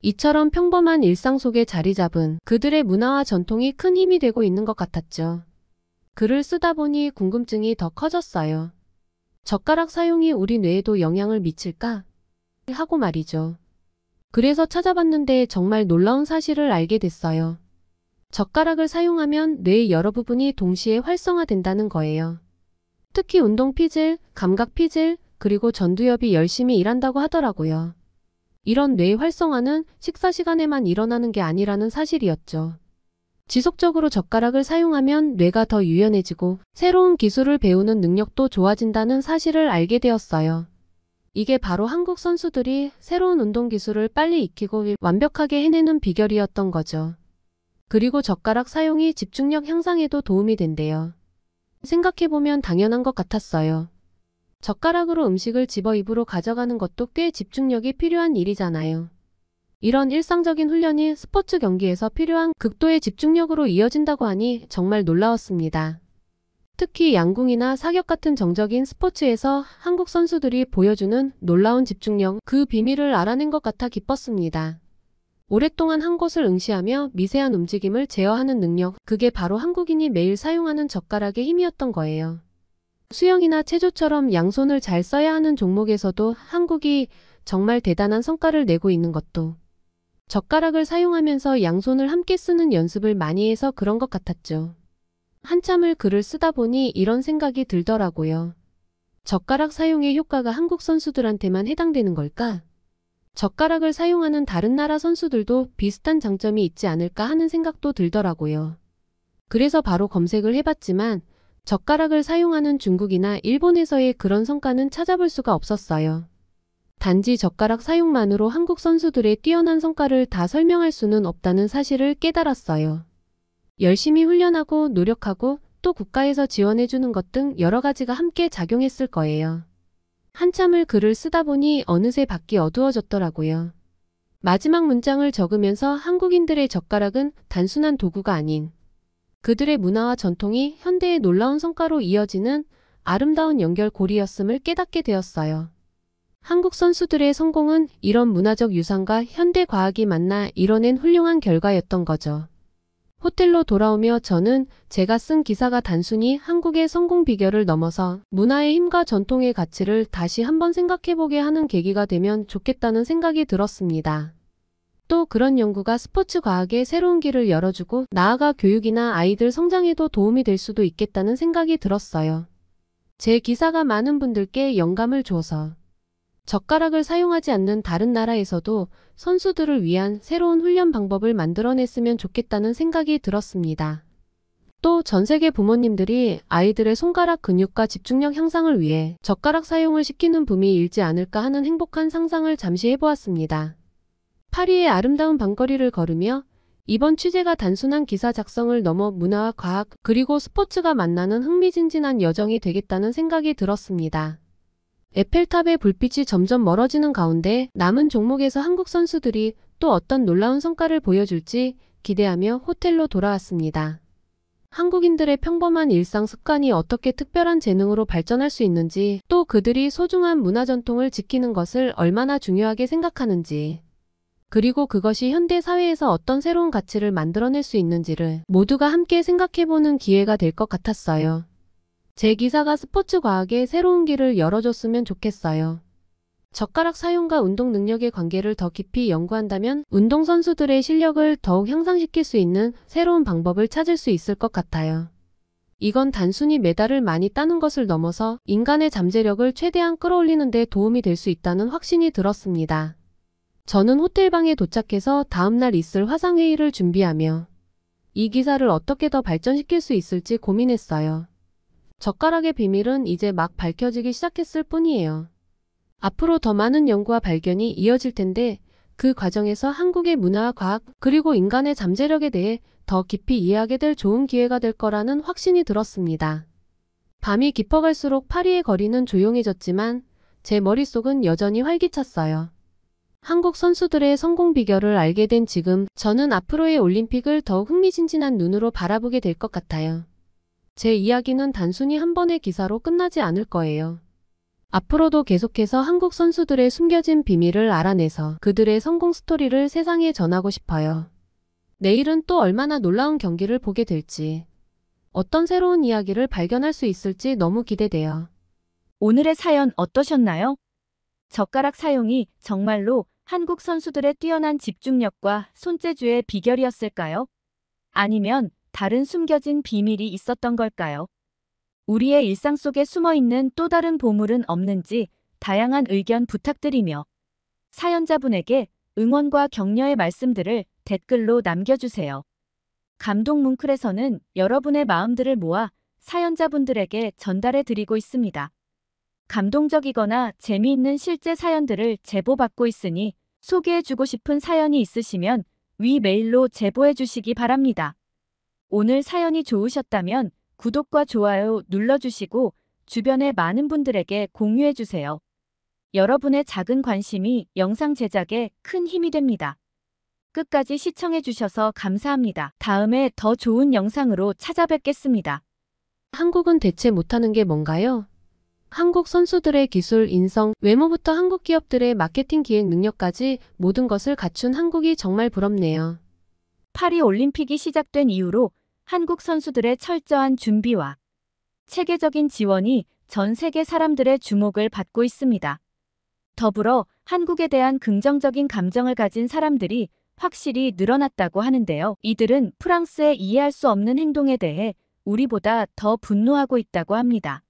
이처럼 평범한 일상 속에 자리 잡은 그들의 문화와 전통이 큰 힘이 되고 있는 것 같았죠. 글을 쓰다 보니 궁금증이 더 커졌어요. 젓가락 사용이 우리 뇌에도 영향을 미칠까? 하고 말이죠. 그래서 찾아봤는데 정말 놀라운 사실을 알게 됐어요. 젓가락을 사용하면 뇌의 여러 부분이 동시에 활성화된다는 거예요. 특히 운동 피질, 감각 피질, 그리고 전두엽이 열심히 일한다고 하더라고요. 이런 뇌 활성화는 식사 시간에만 일어나는 게 아니라는 사실이었죠. 지속적으로 젓가락을 사용하면 뇌가 더 유연해지고 새로운 기술을 배우는 능력도 좋아진다는 사실을 알게 되었어요. 이게 바로 한국 선수들이 새로운 운동 기술을 빨리 익히고 완벽하게 해내는 비결이었던 거죠. 그리고 젓가락 사용이 집중력 향상에도 도움이 된대요. 생각해보면 당연한 것 같았어요. 젓가락으로 음식을 집어 입으로 가져가는 것도 꽤 집중력이 필요한 일이잖아요. 이런 일상적인 훈련이 스포츠 경기에서 필요한 극도의 집중력으로 이어진다고 하니 정말 놀라웠습니다. 특히 양궁이나 사격 같은 정적인 스포츠에서 한국 선수들이 보여주는 놀라운 집중력, 그 비밀을 알아낸 것 같아 기뻤습니다. 오랫동안 한 곳을 응시하며 미세한 움직임을 제어하는 능력, 그게 바로 한국인이 매일 사용하는 젓가락의 힘이었던 거예요. 수영이나 체조처럼 양손을 잘 써야 하는 종목에서도 한국이 정말 대단한 성과를 내고 있는 것도 젓가락을 사용하면서 양손을 함께 쓰는 연습을 많이 해서 그런 것 같았죠. 한참을 글을 쓰다 보니 이런 생각이 들더라고요. 젓가락 사용의 효과가 한국 선수들한테만 해당되는 걸까? 젓가락을 사용하는 다른 나라 선수들도 비슷한 장점이 있지 않을까 하는 생각도 들더라고요. 그래서 바로 검색을 해봤지만 젓가락을 사용하는 중국이나 일본에서의 그런 성과는 찾아볼 수가 없었어요. 단지 젓가락 사용만으로 한국 선수들의 뛰어난 성과를 다 설명할 수는 없다는 사실을 깨달았어요. 열심히 훈련하고 노력하고 또 국가에서 지원해주는 것 등 여러 가지가 함께 작용했을 거예요. 한참을 글을 쓰다 보니 어느새 밖이 어두워졌더라고요. 마지막 문장을 적으면서 한국인들의 젓가락은 단순한 도구가 아닌 그들의 문화와 전통이 현대의 놀라운 성과로 이어지는 아름다운 연결고리였음을 깨닫게 되었어요. 한국 선수들의 성공은 이런 문화적 유산과 현대 과학이 만나 이뤄낸 훌륭한 결과였던 거죠. 호텔로 돌아오며 저는 제가 쓴 기사가 단순히 한국의 성공 비결을 넘어서 문화의 힘과 전통의 가치를 다시 한번 생각해보게 하는 계기가 되면 좋겠다는 생각이 들었습니다. 또 그런 연구가 스포츠 과학의 새로운 길을 열어주고 나아가 교육이나 아이들 성장에도 도움이 될 수도 있겠다는 생각이 들었어요. 제 기사가 많은 분들께 영감을 줘서 젓가락을 사용하지 않는 다른 나라에서도 선수들을 위한 새로운 훈련 방법을 만들어냈으면 좋겠다는 생각이 들었습니다. 또 전 세계 부모님들이 아이들의 손가락 근육과 집중력 향상을 위해 젓가락 사용을 시키는 붐이 일지 않을까 하는 행복한 상상을 잠시 해보았습니다. 파리의 아름다운 밤거리를 걸으며 이번 취재가 단순한 기사 작성을 넘어 문화와 과학 그리고 스포츠가 만나는 흥미진진한 여정이 되겠다는 생각이 들었습니다. 에펠탑의 불빛이 점점 멀어지는 가운데 남은 종목에서 한국 선수들이 또 어떤 놀라운 성과를 보여줄지 기대하며 호텔로 돌아왔습니다. 한국인들의 평범한 일상 습관이 어떻게 특별한 재능으로 발전할 수 있는지, 또 그들이 소중한 문화 전통을 지키는 것을 얼마나 중요하게 생각하는지, 그리고 그것이 현대 사회에서 어떤 새로운 가치를 만들어낼 수 있는지를 모두가 함께 생각해보는 기회가 될 것 같았어요. 제 기사가 스포츠 과학의 새로운 길을 열어줬으면 좋겠어요. 젓가락 사용과 운동 능력의 관계를 더 깊이 연구한다면 운동선수들의 실력을 더욱 향상시킬 수 있는 새로운 방법을 찾을 수 있을 것 같아요. 이건 단순히 메달을 많이 따는 것을 넘어서 인간의 잠재력을 최대한 끌어올리는 데 도움이 될 수 있다는 확신이 들었습니다. 저는 호텔방에 도착해서 다음날 있을 화상회의를 준비하며 이 기사를 어떻게 더 발전시킬 수 있을지 고민했어요. 젓가락의 비밀은 이제 막 밝혀지기 시작했을 뿐이에요. 앞으로 더 많은 연구와 발견이 이어질 텐데 그 과정에서 한국의 문화와 과학 그리고 인간의 잠재력에 대해 더 깊이 이해하게 될 좋은 기회가 될 거라는 확신이 들었습니다. 밤이 깊어갈수록 파리의 거리는 조용해졌지만 제 머릿속은 여전히 활기찼어요. 한국 선수들의 성공 비결을 알게 된 지금 저는 앞으로의 올림픽을 더욱 흥미진진한 눈으로 바라보게 될 것 같아요. 제 이야기는 단순히 한 번의 기사로 끝나지 않을 거예요. 앞으로도 계속해서 한국 선수들의 숨겨진 비밀을 알아내서 그들의 성공 스토리를 세상에 전하고 싶어요. 내일은 또 얼마나 놀라운 경기를 보게 될지, 어떤 새로운 이야기를 발견할 수 있을지 너무 기대돼요. 오늘의 사연 어떠셨나요? 젓가락 사용이 정말로 한국 선수들의 뛰어난 집중력과 손재주의 비결이었을까요? 아니면 다른 숨겨진 비밀이 있었던 걸까요? 우리의 일상 속에 숨어있는 또 다른 보물은 없는지 다양한 의견 부탁드리며 사연자분에게 응원과 격려의 말씀들을 댓글로 남겨주세요. 감동 뭉클에서는 여러분의 마음들을 모아 사연자분들에게 전달해드리고 있습니다. 감동적이거나 재미있는 실제 사연들을 제보받고 있으니 소개해주고 싶은 사연이 있으시면 위 메일로 제보해주시기 바랍니다. 오늘 사연이 좋으셨다면 구독과 좋아요 눌러주시고 주변의 많은 분들에게 공유해주세요. 여러분의 작은 관심이 영상 제작에 큰 힘이 됩니다. 끝까지 시청해주셔서 감사합니다. 다음에 더 좋은 영상으로 찾아뵙겠습니다. 한국은 대체 못하는 게 뭔가요? 한국 선수들의 기술, 인성, 외모부터 한국 기업들의 마케팅 기획 능력까지 모든 것을 갖춘 한국이 정말 부럽네요. 파리 올림픽이 시작된 이후로 한국 선수들의 철저한 준비와 체계적인 지원이 전 세계 사람들의 주목을 받고 있습니다. 더불어 한국에 대한 긍정적인 감정을 가진 사람들이 확실히 늘어났다고 하는데요. 이들은 프랑스의 이해할 수 없는 행동에 대해 우리보다 더 분노하고 있다고 합니다.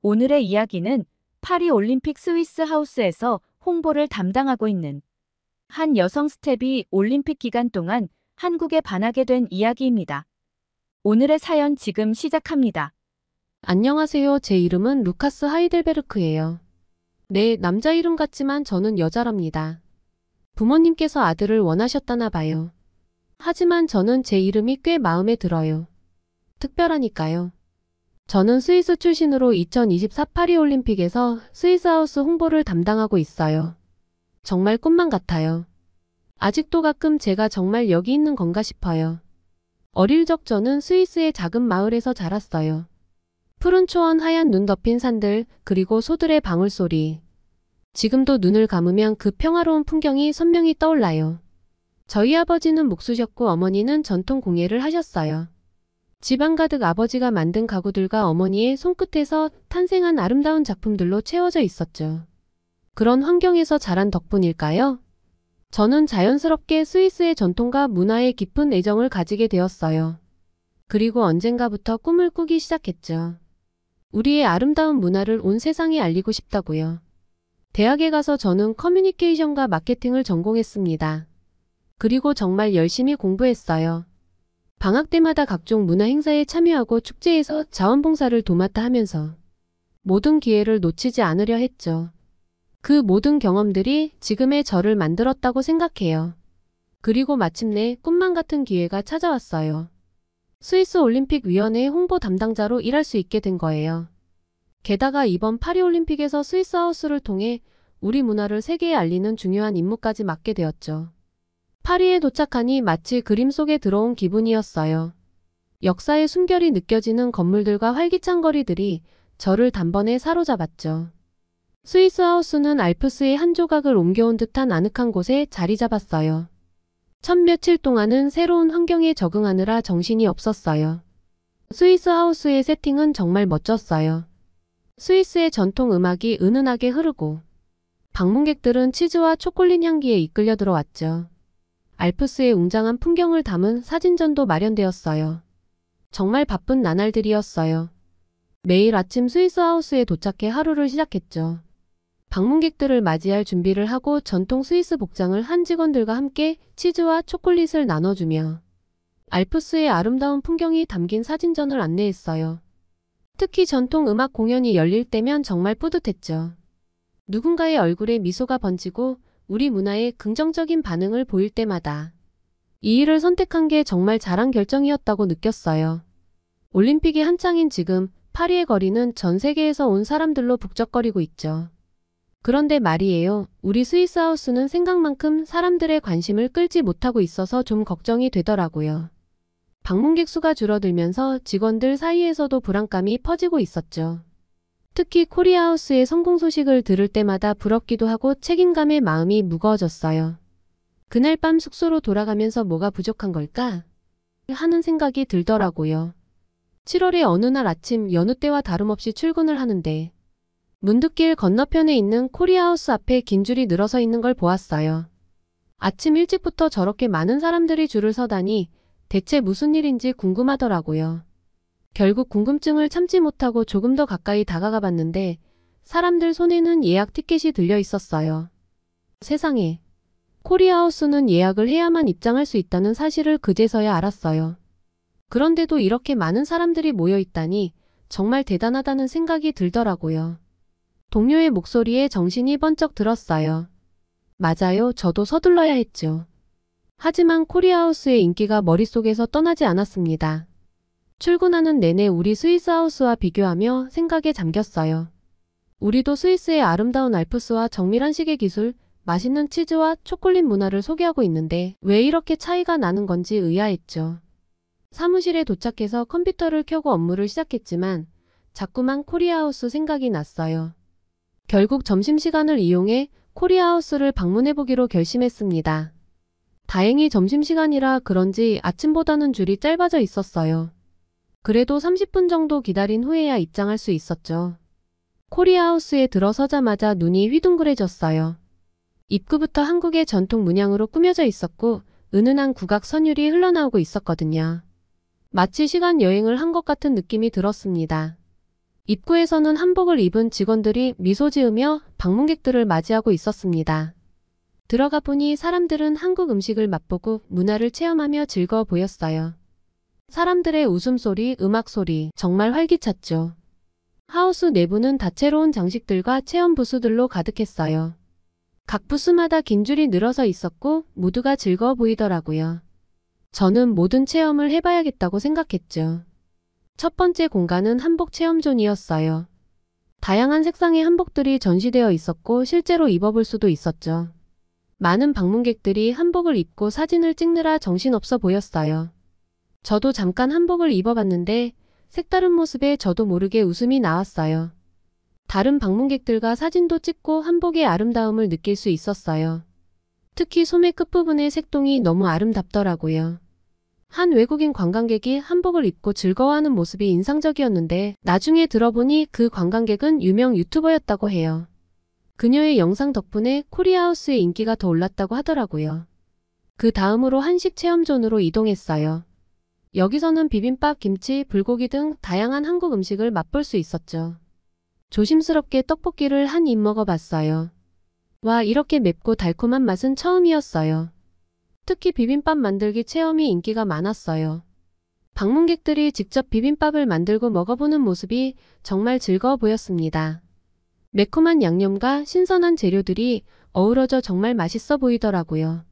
오늘의 이야기는 파리 올림픽 스위스 하우스에서 홍보를 담당하고 있는 한 여성 스텝이 올림픽 기간 동안 한국에 반하게 된 이야기입니다. 오늘의 사연 지금 시작합니다. 안녕하세요. 제 이름은 루카스 하이델베르크예요. 네, 남자 이름 같지만 저는 여자랍니다. 부모님께서 아들을 원하셨다나 봐요. 하지만 저는 제 이름이 꽤 마음에 들어요. 특별하니까요. 저는 스위스 출신으로 2024 파리 올림픽에서 스위스 하우스 홍보를 담당하고 있어요. 정말 꿈만 같아요. 아직도 가끔 제가 정말 여기 있는 건가 싶어요. 어릴 적 저는 스위스의 작은 마을에서 자랐어요. 푸른 초원, 하얀 눈 덮인 산들, 그리고 소들의 방울소리. 지금도 눈을 감으면 그 평화로운 풍경이 선명히 떠올라요. 저희 아버지는 목수셨고 어머니는 전통 공예를 하셨어요. 집안 가득 아버지가 만든 가구들과 어머니의 손끝에서 탄생한 아름다운 작품들로 채워져 있었죠. 그런 환경에서 자란 덕분일까요? 저는 자연스럽게 스위스의 전통과 문화에 깊은 애정을 가지게 되었어요. 그리고 언젠가부터 꿈을 꾸기 시작했죠. 우리의 아름다운 문화를 온 세상에 알리고 싶다고요. 대학에 가서 저는 커뮤니케이션과 마케팅을 전공했습니다. 그리고 정말 열심히 공부했어요. 방학 때마다 각종 문화 행사에 참여하고 축제에서 자원봉사를 도맡아 하면서 모든 기회를 놓치지 않으려 했죠. 그 모든 경험들이 지금의 저를 만들었다고 생각해요. 그리고 마침내 꿈만 같은 기회가 찾아왔어요. 스위스 올림픽 위원회 홍보 담당자로 일할 수 있게 된 거예요. 게다가 이번 파리올림픽에서 스위스 하우스를 통해 우리 문화를 세계에 알리는 중요한 임무까지 맡게 되었죠. 파리에 도착하니 마치 그림 속에 들어온 기분이었어요. 역사의 숨결이 느껴지는 건물들과 활기찬 거리들이 저를 단번에 사로잡았죠. 스위스 하우스는 알프스의 한 조각을 옮겨온 듯한 아늑한 곳에 자리 잡았어요. 첫 며칠 동안은 새로운 환경에 적응하느라 정신이 없었어요. 스위스 하우스의 세팅은 정말 멋졌어요. 스위스의 전통 음악이 은은하게 흐르고 방문객들은 치즈와 초콜릿 향기에 이끌려 들어왔죠. 알프스의 웅장한 풍경을 담은 사진전도 마련되었어요. 정말 바쁜 나날들이었어요. 매일 아침 스위스 하우스에 도착해 하루를 시작했죠. 방문객들을 맞이할 준비를 하고 전통 스위스 복장을 한 직원들과 함께 치즈와 초콜릿을 나눠주며 알프스의 아름다운 풍경이 담긴 사진전을 안내했어요. 특히 전통 음악 공연이 열릴 때면 정말 뿌듯했죠. 누군가의 얼굴에 미소가 번지고 우리 문화에 긍정적인 반응을 보일 때마다 이 일을 선택한 게 정말 잘한 결정이었다고 느꼈어요. 올림픽이 한창인 지금 파리의 거리는 전 세계에서 온 사람들로 북적거리고 있죠. 그런데 말이에요. 우리 스위스 하우스는 생각만큼 사람들의 관심을 끌지 못하고 있어서 좀 걱정이 되더라고요. 방문객 수가 줄어들면서 직원들 사이에서도 불안감이 퍼지고 있었죠. 특히 코리아하우스의 성공 소식을 들을 때마다 부럽기도 하고 책임감의 마음이 무거워졌어요. 그날 밤 숙소로 돌아가면서 뭐가 부족한 걸까? 하는 생각이 들더라고요. 7월의 어느 날 아침 여느 때와 다름없이 출근을 하는데 문득 길 건너편에 있는 코리아하우스 앞에 긴 줄이 늘어서 있는 걸 보았어요. 아침 일찍부터 저렇게 많은 사람들이 줄을 서다니 대체 무슨 일인지 궁금하더라고요. 결국 궁금증을 참지 못하고 조금 더 가까이 다가가 봤는데 사람들 손에는 예약 티켓이 들려 있었어요. 세상에. 코리아하우스는 예약을 해야만 입장할 수 있다는 사실을 그제서야 알았어요. 그런데도 이렇게 많은 사람들이 모여 있다니 정말 대단하다는 생각이 들더라고요. 동료의 목소리에 정신이 번쩍 들었어요. 맞아요. 저도 서둘러야 했죠. 하지만 코리아하우스의 인기가 머릿속에서 떠나지 않았습니다. 출근하는 내내 우리 스위스 하우스와 비교하며 생각에 잠겼어요. 우리도 스위스의 아름다운 알프스와 정밀한 시계 기술, 맛있는 치즈와 초콜릿 문화를 소개하고 있는데 왜 이렇게 차이가 나는 건지 의아했죠. 사무실에 도착해서 컴퓨터를 켜고 업무를 시작했지만 자꾸만 코리아하우스 생각이 났어요. 결국 점심시간을 이용해 코리아하우스를 방문해보기로 결심했습니다. 다행히 점심시간이라 그런지 아침보다는 줄이 짧아져 있었어요. 그래도 30분 정도 기다린 후에야 입장할 수 있었죠. 코리아하우스에 들어서자마자 눈이 휘둥그레졌어요. 입구부터 한국의 전통 문양으로 꾸며져 있었고 은은한 국악 선율이 흘러나오고 있었거든요. 마치 시간 여행을 한 것 같은 느낌이 들었습니다. 입구에서는 한복을 입은 직원들이 미소 지으며 방문객들을 맞이하고 있었습니다. 들어가 보니 사람들은 한국 음식을 맛보고 문화를 체험하며 즐거워 보였어요. 사람들의 웃음소리, 음악소리 정말 활기찼죠. 하우스 내부는 다채로운 장식들과 체험 부스들로 가득했어요. 각 부스마다 긴 줄이 늘어서 있었고 모두가 즐거워 보이더라고요. 저는 모든 체험을 해봐야겠다고 생각했죠. 첫 번째 공간은 한복 체험존이었어요. 다양한 색상의 한복들이 전시되어 있었고 실제로 입어볼 수도 있었죠. 많은 방문객들이 한복을 입고 사진을 찍느라 정신없어 보였어요. 저도 잠깐 한복을 입어봤는데 색다른 모습에 저도 모르게 웃음이 나왔어요. 다른 방문객들과 사진도 찍고 한복의 아름다움을 느낄 수 있었어요. 특히 소매 끝부분의 색동이 너무 아름답더라고요. 한 외국인 관광객이 한복을 입고 즐거워하는 모습이 인상적이었는데 나중에 들어보니 그 관광객은 유명 유튜버였다고 해요. 그녀의 영상 덕분에 코리아하우스의 인기가 더 올랐다고 하더라고요. 그 다음으로 한식 체험존으로 이동했어요. 여기서는 비빔밥, 김치, 불고기 등 다양한 한국 음식을 맛볼 수 있었죠. 조심스럽게 떡볶이를 한 입 먹어봤어요. 와, 이렇게 맵고 달콤한 맛은 처음이었어요. 특히 비빔밥 만들기 체험이 인기가 많았어요. 방문객들이 직접 비빔밥을 만들고 먹어보는 모습이 정말 즐거워 보였습니다. 매콤한 양념과 신선한 재료들이 어우러져 정말 맛있어 보이더라고요.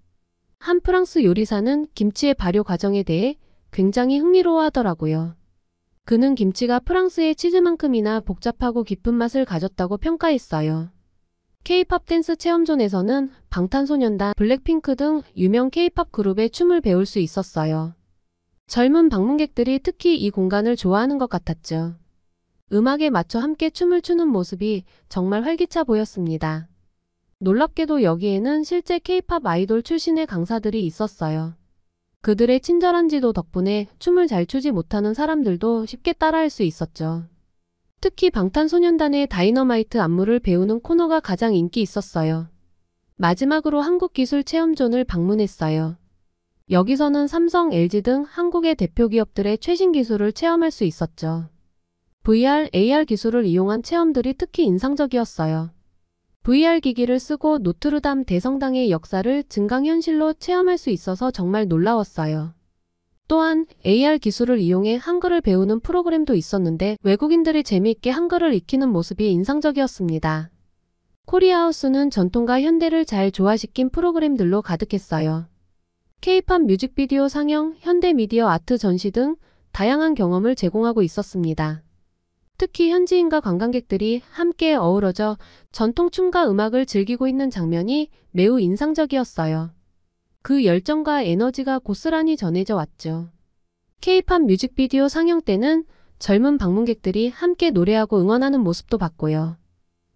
한 프랑스 요리사는 김치의 발효 과정에 대해 굉장히 흥미로워하더라고요. 그는 김치가 프랑스의 치즈만큼이나 복잡하고 깊은 맛을 가졌다고 평가했어요. K-팝 댄스 체험존에서는 방탄소년단, 블랙핑크 등 유명 K-팝 그룹의 춤을 배울 수 있었어요. 젊은 방문객들이 특히 이 공간을 좋아하는 것 같았죠. 음악에 맞춰 함께 춤을 추는 모습이 정말 활기차 보였습니다. 놀랍게도 여기에는 실제 K-팝 아이돌 출신의 강사들이 있었어요. 그들의 친절한 지도 덕분에 춤을 잘 추지 못하는 사람들도 쉽게 따라할 수 있었죠. 특히 방탄소년단의 다이너마이트 안무를 배우는 코너가 가장 인기 있었어요. 마지막으로 한국기술체험존을 방문했어요. 여기서는 삼성, LG 등 한국의 대표 기업들의 최신 기술을 체험할 수 있었죠. VR, AR 기술을 이용한 체험들이 특히 인상적이었어요. VR 기기를 쓰고 노트르담 대성당의 역사를 증강현실로 체험할 수 있어서 정말 놀라웠어요. 또한 AR 기술을 이용해 한글을 배우는 프로그램도 있었는데 외국인들이 재미있게 한글을 익히는 모습이 인상적이었습니다. 코리아하우스는 전통과 현대를 잘 조화시킨 프로그램들로 가득했어요. K-팝 뮤직비디오 상영, 현대 미디어 아트 전시 등 다양한 경험을 제공하고 있었습니다. 특히 현지인과 관광객들이 함께 어우러져 전통춤과 음악을 즐기고 있는 장면이 매우 인상적이었어요. 그 열정과 에너지가 고스란히 전해져 왔죠. K-팝 뮤직비디오 상영 때는 젊은 방문객들이 함께 노래하고 응원하는 모습도 봤고요.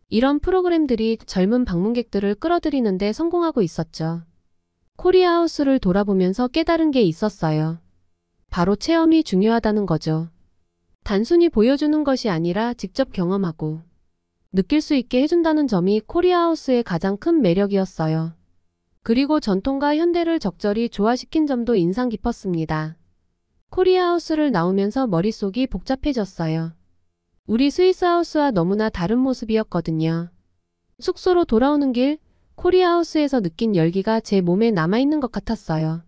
이런 프로그램들이 젊은 방문객들을 끌어들이는 데 성공하고 있었죠. 코리아하우스를 돌아보면서 깨달은 게 있었어요. 바로 체험이 중요하다는 거죠. 단순히 보여주는 것이 아니라 직접 경험하고 느낄 수 있게 해준다는 점이 코리아하우스의 가장 큰 매력이었어요. 그리고 전통과 현대를 적절히 조화시킨 점도 인상 깊었습니다. 코리아하우스를 나오면서 머릿속이 복잡해졌어요. 우리 스위스하우스와 너무나 다른 모습이었거든요. 숙소로 돌아오는 길, 코리아하우스에서 느낀 열기가 제 몸에 남아있는 것 같았어요.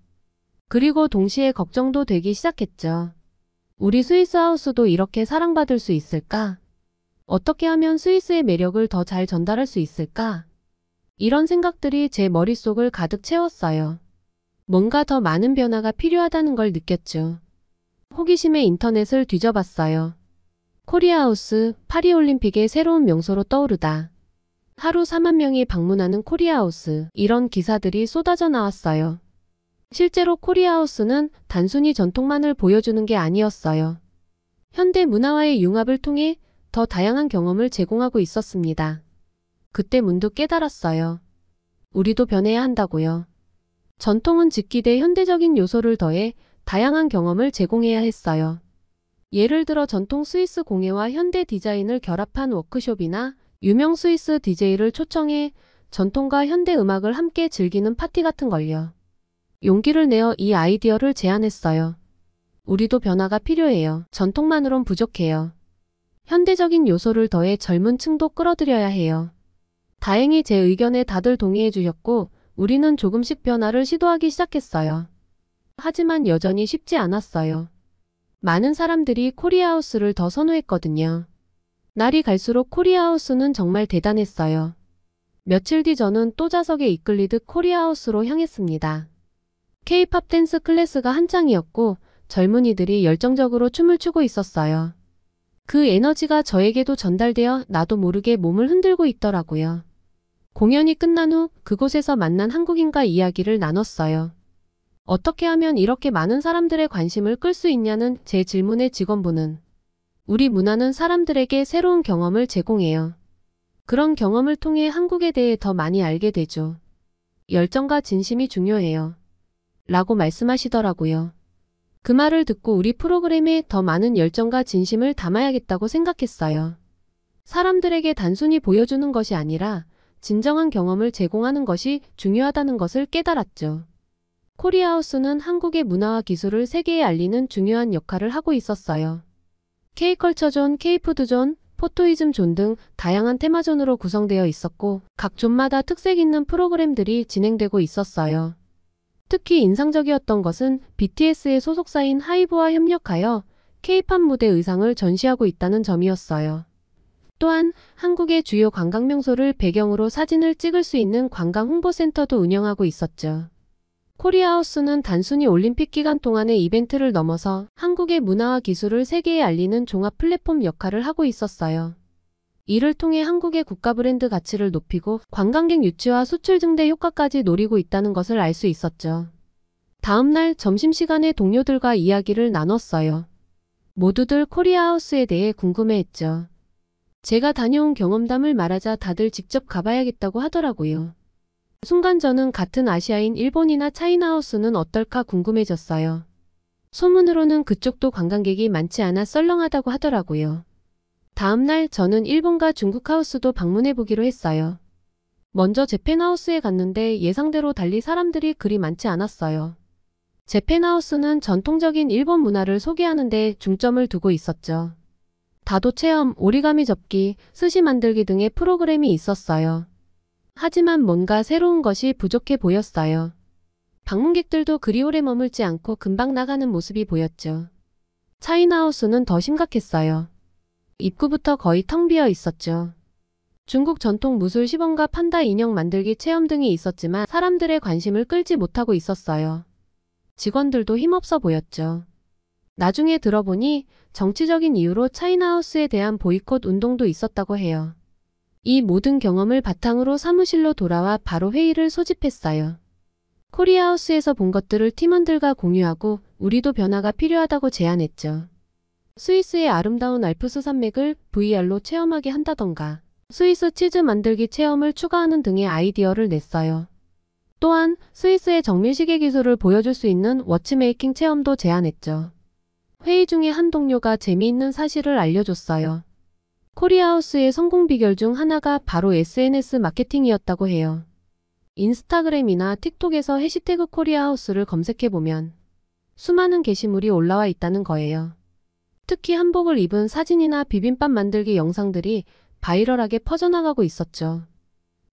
그리고 동시에 걱정도 되기 시작했죠. 우리 스위스하우스도 이렇게 사랑받을 수 있을까? 어떻게 하면 스위스의 매력을 더 잘 전달할 수 있을까? 이런 생각들이 제 머릿속을 가득 채웠어요. 뭔가 더 많은 변화가 필요하다는 걸 느꼈죠. 호기심에 인터넷을 뒤져봤어요. 코리아하우스, 파리올림픽의 새로운 명소로 떠오르다. 하루 4만 명이 방문하는 코리아하우스, 이런 기사들이 쏟아져 나왔어요. 실제로 코리아하우스는 단순히 전통만을 보여주는 게 아니었어요. 현대 문화와의 융합을 통해 더 다양한 경험을 제공하고 있었습니다. 그때 문득 깨달았어요. 우리도 변해야 한다고요. 전통은 지키되 현대적인 요소를 더해 다양한 경험을 제공해야 했어요. 예를 들어 전통 스위스 공예와 현대 디자인을 결합한 워크숍이나 유명 스위스 DJ를 초청해 전통과 현대 음악을 함께 즐기는 파티 같은 걸요. 용기를 내어 이 아이디어를 제안했어요. 우리도 변화가 필요해요. 전통만으론 부족해요. 현대적인 요소를 더해 젊은 층도 끌어들여야 해요. 다행히 제 의견에 다들 동의해 주셨고 우리는 조금씩 변화를 시도하기 시작했어요. 하지만 여전히 쉽지 않았어요. 많은 사람들이 코리아하우스를 더 선호했거든요. 날이 갈수록 코리아하우스는 정말 대단했어요. 며칠 뒤 저는 또 좌석에 이끌리듯 코리아하우스로 향했습니다. K-팝 댄스 클래스가 한창이었고 젊은이들이 열정적으로 춤을 추고 있었어요. 그 에너지가 저에게도 전달되어 나도 모르게 몸을 흔들고 있더라고요. 공연이 끝난 후 그곳에서 만난 한국인과 이야기를 나눴어요. 어떻게 하면 이렇게 많은 사람들의 관심을 끌 수 있냐는 제 질문에 직원분은 우리 문화는 사람들에게 새로운 경험을 제공해요. 그런 경험을 통해 한국에 대해 더 많이 알게 되죠. 열정과 진심이 중요해요. 라고 말씀하시더라고요. 그 말을 듣고 우리 프로그램에 더 많은 열정과 진심을 담아야겠다고 생각했어요. 사람들에게 단순히 보여주는 것이 아니라 진정한 경험을 제공하는 것이 중요하다는 것을 깨달았죠. 코리아하우스는 한국의 문화와 기술을 세계에 알리는 중요한 역할을 하고 있었어요. K컬처존, K푸드존, 포토이즘존 등 다양한 테마존으로 구성되어 있었고 각 존마다 특색 있는 프로그램들이 진행되고 있었어요. 특히 인상적이었던 것은 BTS의 소속사인 하이브와 협력하여 K-팝 무대 의상을 전시하고 있다는 점이었어요. 또한 한국의 주요 관광 명소를 배경으로 사진을 찍을 수 있는 관광 홍보센터도 운영하고 있었죠. 코리아하우스는 단순히 올림픽 기간 동안의 이벤트를 넘어서 한국의 문화와 기술을 세계에 알리는 종합 플랫폼 역할을 하고 있었어요. 이를 통해 한국의 국가 브랜드 가치를 높이고 관광객 유치와 수출 증대 효과까지 노리고 있다는 것을 알 수 있었죠. 다음 날 점심시간에 동료들과 이야기를 나눴어요. 모두들 코리아하우스에 대해 궁금해했죠. 제가 다녀온 경험담을 말하자 다들 직접 가봐야겠다고 하더라고요. 순간 저는 같은 아시아인 일본이나 차이나하우스는 어떨까 궁금해졌어요. 소문으로는 그쪽도 관광객이 많지 않아 썰렁하다고 하더라고요. 다음 날 저는 일본과 중국 하우스도 방문해보기로 했어요. 먼저 재팬하우스에 갔는데 예상대로 달리 사람들이 그리 많지 않았어요. 재팬하우스는 전통적인 일본 문화를 소개하는 데 중점을 두고 있었죠. 다도 체험, 오리가미 접기, 스시 만들기 등의 프로그램이 있었어요. 하지만 뭔가 새로운 것이 부족해 보였어요. 방문객들도 그리 오래 머물지 않고 금방 나가는 모습이 보였죠. 차이나하우스는 더 심각했어요. 입구부터 거의 텅 비어 있었죠. 중국 전통 무술 시범과 판다 인형 만들기 체험 등이 있었지만 사람들의 관심을 끌지 못하고 있었어요. 직원들도 힘없어 보였죠. 나중에 들어보니 정치적인 이유로 차이나하우스에 대한 보이콧 운동도 있었다고 해요. 이 모든 경험을 바탕으로 사무실로 돌아와 바로 회의를 소집했어요. 코리아하우스에서 본 것들을 팀원들과 공유하고 우리도 변화가 필요하다고 제안했죠. 스위스의 아름다운 알프스 산맥을 VR로 체험하게 한다던가 스위스 치즈 만들기 체험을 추가하는 등의 아이디어를 냈어요. 또한 스위스의 정밀시계 기술을 보여줄 수 있는 워치메이킹 체험도 제안했죠. 회의 중에 한 동료가 재미있는 사실을 알려줬어요. 코리아하우스의 성공 비결 중 하나가 바로 SNS 마케팅이었다고 해요. 인스타그램이나 틱톡에서 해시태그 코리아하우스를 검색해보면 수많은 게시물이 올라와 있다는 거예요. 특히 한복을 입은 사진이나 비빔밥 만들기 영상들이 바이럴하게 퍼져나가고 있었죠.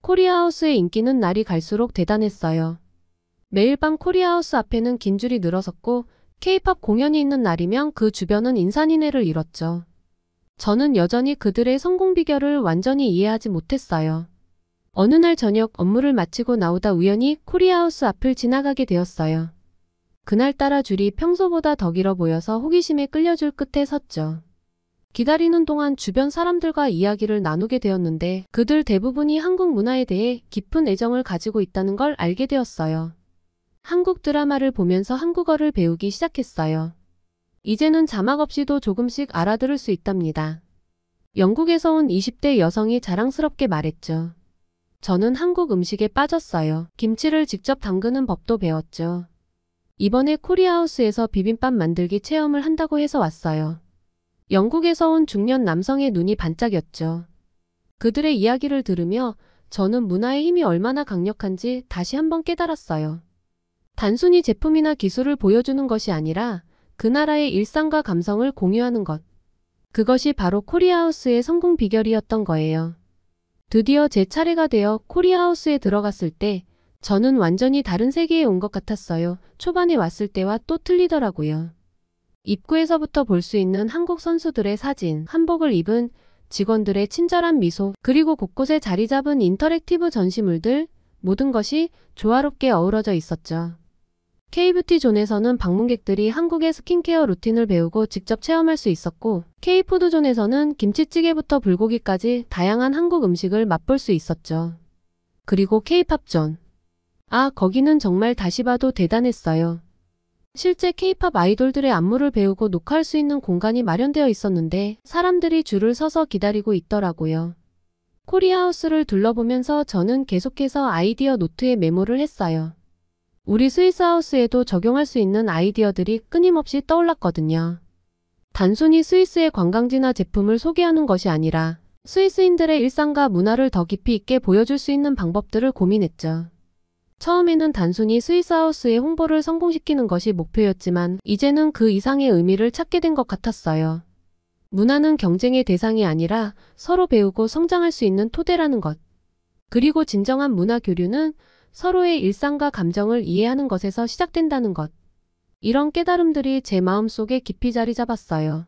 코리아하우스의 인기는 날이 갈수록 대단했어요. 매일 밤 코리아하우스 앞에는 긴 줄이 늘어섰고 K-팝 공연이 있는 날이면 그 주변은 인산인해를 이뤘죠. 저는 여전히 그들의 성공 비결을 완전히 이해하지 못했어요. 어느 날 저녁 업무를 마치고 나오다 우연히 코리아하우스 앞을 지나가게 되었어요. 그날따라 줄이 평소보다 더 길어 보여서 호기심에 끌려줄 끝에 섰죠. 기다리는 동안 주변 사람들과 이야기를 나누게 되었는데 그들 대부분이 한국 문화에 대해 깊은 애정을 가지고 있다는 걸 알게 되었어요. 한국 드라마를 보면서 한국어를 배우기 시작했어요. 이제는 자막 없이도 조금씩 알아들을 수 있답니다. 영국에서 온 20대 여성이 자랑스럽게 말했죠. 저는 한국 음식에 빠졌어요. 김치를 직접 담그는 법도 배웠죠. 이번에 코리아하우스에서 비빔밥 만들기 체험을 한다고 해서 왔어요. 영국에서 온 중년 남성의 눈이 반짝였죠. 그들의 이야기를 들으며 저는 문화의 힘이 얼마나 강력한지 다시 한번 깨달았어요. 단순히 제품이나 기술을 보여주는 것이 아니라 그 나라의 일상과 감성을 공유하는 것. 그것이 바로 코리아하우스의 성공 비결이었던 거예요. 드디어 제 차례가 되어 코리아하우스에 들어갔을 때 저는 완전히 다른 세계에 온 것 같았어요. 초반에 왔을 때와 또 틀리더라고요. 입구에서부터 볼 수 있는 한국 선수들의 사진, 한복을 입은 직원들의 친절한 미소, 그리고 곳곳에 자리 잡은 인터랙티브 전시물들, 모든 것이 조화롭게 어우러져 있었죠. K뷰티 존에서는 방문객들이 한국의 스킨케어 루틴을 배우고 직접 체험할 수 있었고 K푸드 존에서는 김치찌개부터 불고기까지 다양한 한국 음식을 맛볼 수 있었죠. 그리고 K팝 존. 거기는 정말 다시 봐도 대단했어요. 실제 K-팝 아이돌들의 안무를 배우고 녹화할 수 있는 공간이 마련되어 있었는데 사람들이 줄을 서서 기다리고 있더라고요. 코리아하우스를 둘러보면서 저는 계속해서 아이디어 노트에 메모를 했어요. 우리 스위스하우스에도 적용할 수 있는 아이디어들이 끊임없이 떠올랐거든요. 단순히 스위스의 관광지나 제품을 소개하는 것이 아니라 스위스인들의 일상과 문화를 더 깊이 있게 보여줄 수 있는 방법들을 고민했죠. 처음에는 단순히 스위스하우스의 홍보를 성공시키는 것이 목표였지만 이제는 그 이상의 의미를 찾게 된 것 같았어요. 문화는 경쟁의 대상이 아니라 서로 배우고 성장할 수 있는 토대라는 것. 그리고 진정한 문화 교류는 서로의 일상과 감정을 이해하는 것에서 시작된다는 것. 이런 깨달음들이 제 마음속에 깊이 자리 잡았어요.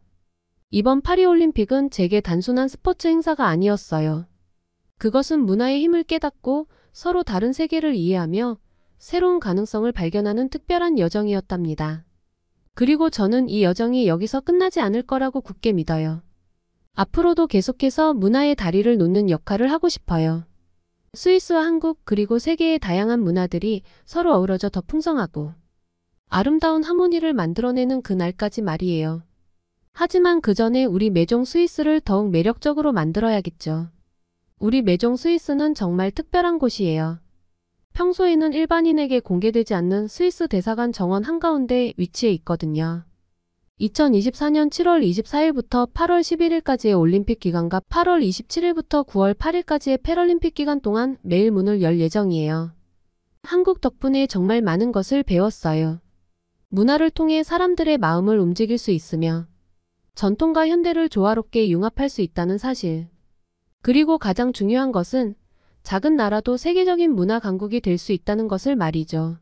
이번 파리올림픽은 제게 단순한 스포츠 행사가 아니었어요. 그것은 문화의 힘을 깨닫고 서로 다른 세계를 이해하며 새로운 가능성을 발견하는 특별한 여정이었답니다. 그리고 저는 이 여정이 여기서 끝나지 않을 거라고 굳게 믿어요. 앞으로도 계속해서 문화의 다리를 놓는 역할을 하고 싶어요. 스위스와 한국 그리고 세계의 다양한 문화들이 서로 어우러져 더 풍성하고 아름다운 하모니를 만들어내는 그날까지 말이에요. 하지만 그 전에 우리 매종 스위스를 더욱 매력적으로 만들어야겠죠. 우리 매종 스위스는 정말 특별한 곳이에요. 평소에는 일반인에게 공개되지 않는 스위스 대사관 정원 한가운데 위치해 있거든요. 2024년 7월 24일부터 8월 11일까지의 올림픽 기간과 8월 27일부터 9월 8일까지의 패럴림픽 기간 동안 매일 문을 열 예정이에요. 한국 덕분에 정말 많은 것을 배웠어요. 문화를 통해 사람들의 마음을 움직일 수 있으며 전통과 현대를 조화롭게 융합할 수 있다는 사실. 그리고 가장 중요한 것은 작은 나라도 세계적인 문화 강국이 될 수 있다는 것을 말이죠.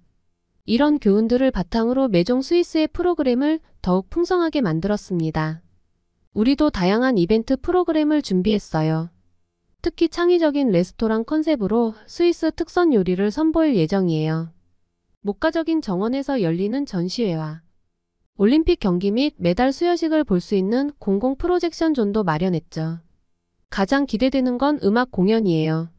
이런 교훈들을 바탕으로 매종 스위스의 프로그램을 더욱 풍성하게 만들었습니다. 우리도 다양한 이벤트 프로그램을 준비했어요. 특히 창의적인 레스토랑 컨셉으로 스위스 특선 요리를 선보일 예정이에요. 목가적인 정원에서 열리는 전시회와 올림픽 경기 및 메달 수여식을 볼 수 있는 공공 프로젝션 존도 마련했죠. 가장 기대되는 건 음악 공연이에요.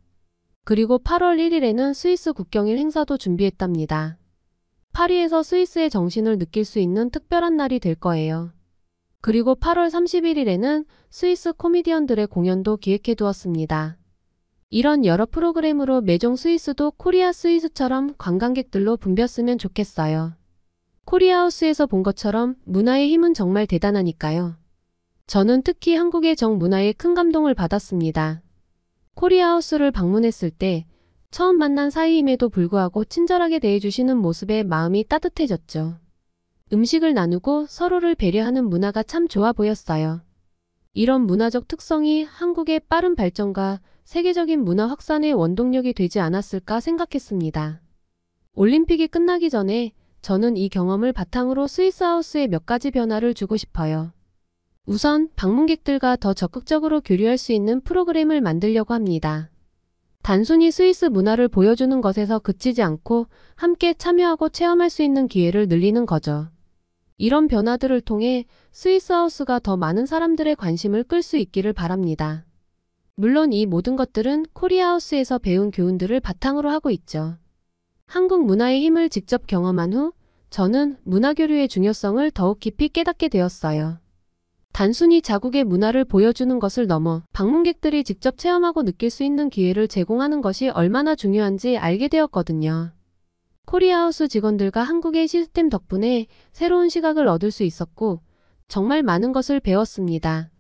그리고 8월 1일에는 스위스 국경일 행사도 준비했답니다. 파리에서 스위스의 정신을 느낄 수 있는 특별한 날이 될 거예요. 그리고 8월 31일에는 스위스 코미디언들의 공연도 기획해 두었습니다. 이런 여러 프로그램으로 매종 스위스도 코리아 스위스처럼 관광객들로 붐볐으면 좋겠어요. 코리아하우스에서 본 것처럼 문화의 힘은 정말 대단하니까요. 저는 특히 한국의 정문화에 큰 감동을 받았습니다. 코리아하우스를 방문했을 때 처음 만난 사이임에도 불구하고 친절하게 대해주시는 모습에 마음이 따뜻해졌죠. 음식을 나누고 서로를 배려하는 문화가 참 좋아 보였어요. 이런 문화적 특성이 한국의 빠른 발전과 세계적인 문화 확산의 원동력이 되지 않았을까 생각했습니다. 올림픽이 끝나기 전에 저는 이 경험을 바탕으로 스위스하우스에 몇 가지 변화를 주고 싶어요. 우선 방문객들과 더 적극적으로 교류할 수 있는 프로그램을 만들려고 합니다. 단순히 스위스 문화를 보여주는 것에서 그치지 않고 함께 참여하고 체험할 수 있는 기회를 늘리는 거죠. 이런 변화들을 통해 스위스하우스가 더 많은 사람들의 관심을 끌 수 있기를 바랍니다. 물론 이 모든 것들은 코리아하우스에서 배운 교훈들을 바탕으로 하고 있죠. 한국 문화의 힘을 직접 경험한 후 저는 문화교류의 중요성을 더욱 깊이 깨닫게 되었어요. 단순히 자국의 문화를 보여주는 것을 넘어 방문객들이 직접 체험하고 느낄 수 있는 기회를 제공하는 것이 얼마나 중요한지 알게 되었거든요. 코리아하우스 직원들과 한국의 시스템 덕분에 새로운 시각을 얻을 수 있었고 정말 많은 것을 배웠습니다.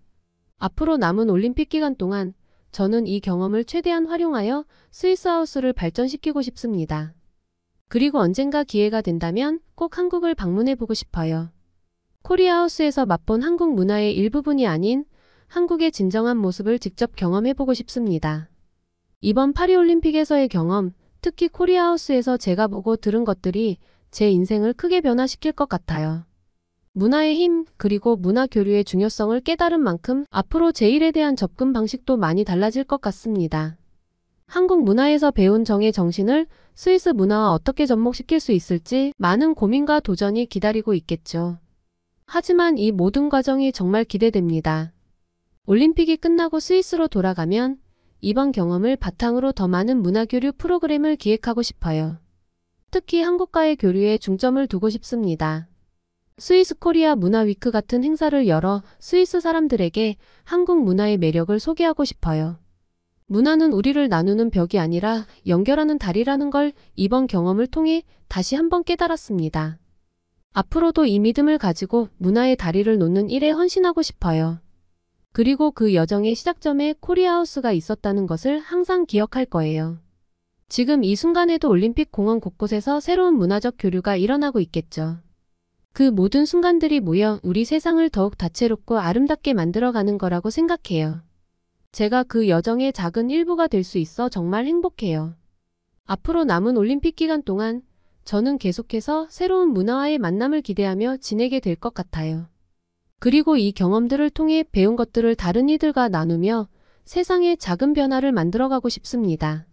앞으로 남은 올림픽 기간 동안 저는 이 경험을 최대한 활용하여 스위스하우스를 발전시키고 싶습니다. 그리고 언젠가 기회가 된다면 꼭 한국을 방문해보고 싶어요. 코리아하우스에서 맛본 한국 문화의 일부분이 아닌 한국의 진정한 모습을 직접 경험해보고 싶습니다. 이번 파리올림픽에서의 경험, 특히 코리아하우스에서 제가 보고 들은 것들이 제 인생을 크게 변화시킬 것 같아요. 문화의 힘, 그리고 문화 교류의 중요성을 깨달은 만큼 앞으로 제 일에 대한 접근 방식도 많이 달라질 것 같습니다. 한국 문화에서 배운 정의 정신을 스위스 문화와 어떻게 접목시킬 수 있을지 많은 고민과 도전이 기다리고 있겠죠. 하지만 이 모든 과정이 정말 기대됩니다. 올림픽이 끝나고 스위스로 돌아가면 이번 경험을 바탕으로 더 많은 문화교류 프로그램을 기획하고 싶어요. 특히 한국과의 교류에 중점을 두고 싶습니다. 스위스 코리아 문화 위크 같은 행사를 열어 스위스 사람들에게 한국 문화의 매력을 소개하고 싶어요. 문화는 우리를 나누는 벽이 아니라 연결하는 다리라는 걸 이번 경험을 통해 다시 한번 깨달았습니다. 앞으로도 이 믿음을 가지고 문화의 다리를 놓는 일에 헌신하고 싶어요. 그리고 그 여정의 시작점에 코리아하우스가 있었다는 것을 항상 기억할 거예요. 지금 이 순간에도 올림픽 공원 곳곳에서 새로운 문화적 교류가 일어나고 있겠죠. 그 모든 순간들이 모여 우리 세상을 더욱 다채롭고 아름답게 만들어가는 거라고 생각해요. 제가 그 여정의 작은 일부가 될 수 있어 정말 행복해요. 앞으로 남은 올림픽 기간 동안 저는 계속해서 새로운 문화와의 만남을 기대하며 지내게 될 것 같아요. 그리고 이 경험들을 통해 배운 것들을 다른 이들과 나누며 세상에 작은 변화를 만들어가고 싶습니다.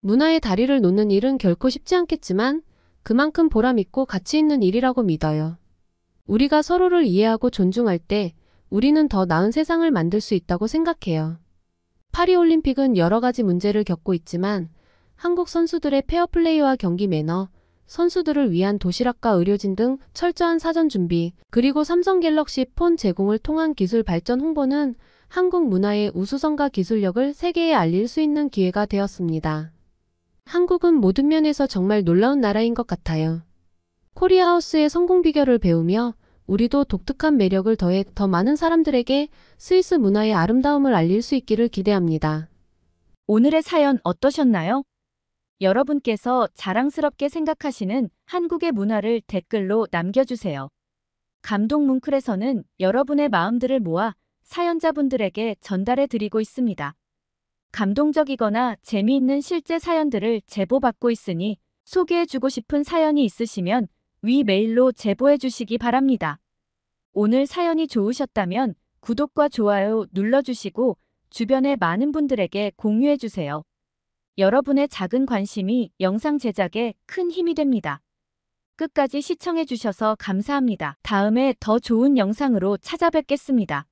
문화의 다리를 놓는 일은 결코 쉽지 않겠지만 그만큼 보람있고 가치 있는 일이라고 믿어요. 우리가 서로를 이해하고 존중할 때 우리는 더 나은 세상을 만들 수 있다고 생각해요. 파리올림픽은 여러 가지 문제를 겪고 있지만 한국 선수들의 페어플레이와 경기 매너, 선수들을 위한 도시락과 의료진 등 철저한 사전 준비, 그리고 삼성 갤럭시 폰 제공을 통한 기술 발전 홍보는 한국 문화의 우수성과 기술력을 세계에 알릴 수 있는 기회가 되었습니다. 한국은 모든 면에서 정말 놀라운 나라인 것 같아요. 코리아하우스의 성공 비결을 배우며 우리도 독특한 매력을 더해 더 많은 사람들에게 스위스 문화의 아름다움을 알릴 수 있기를 기대합니다. 오늘의 사연 어떠셨나요? 여러분께서 자랑스럽게 생각하시는 한국의 문화를 댓글로 남겨주세요. 감동 뭉클에서는 여러분의 마음들을 모아 사연자분들에게 전달해 드리고 있습니다. 감동적이거나 재미있는 실제 사연들을 제보받고 있으니 소개해주고 싶은 사연이 있으시면 위 메일로 제보해 주시기 바랍니다. 오늘 사연이 좋으셨다면 구독과 좋아요 눌러주시고 주변의 많은 분들에게 공유해 주세요. 여러분의 작은 관심이 영상 제작에 큰 힘이 됩니다. 끝까지 시청해 주셔서 감사합니다. 다음에 더 좋은 영상으로 찾아뵙겠습니다.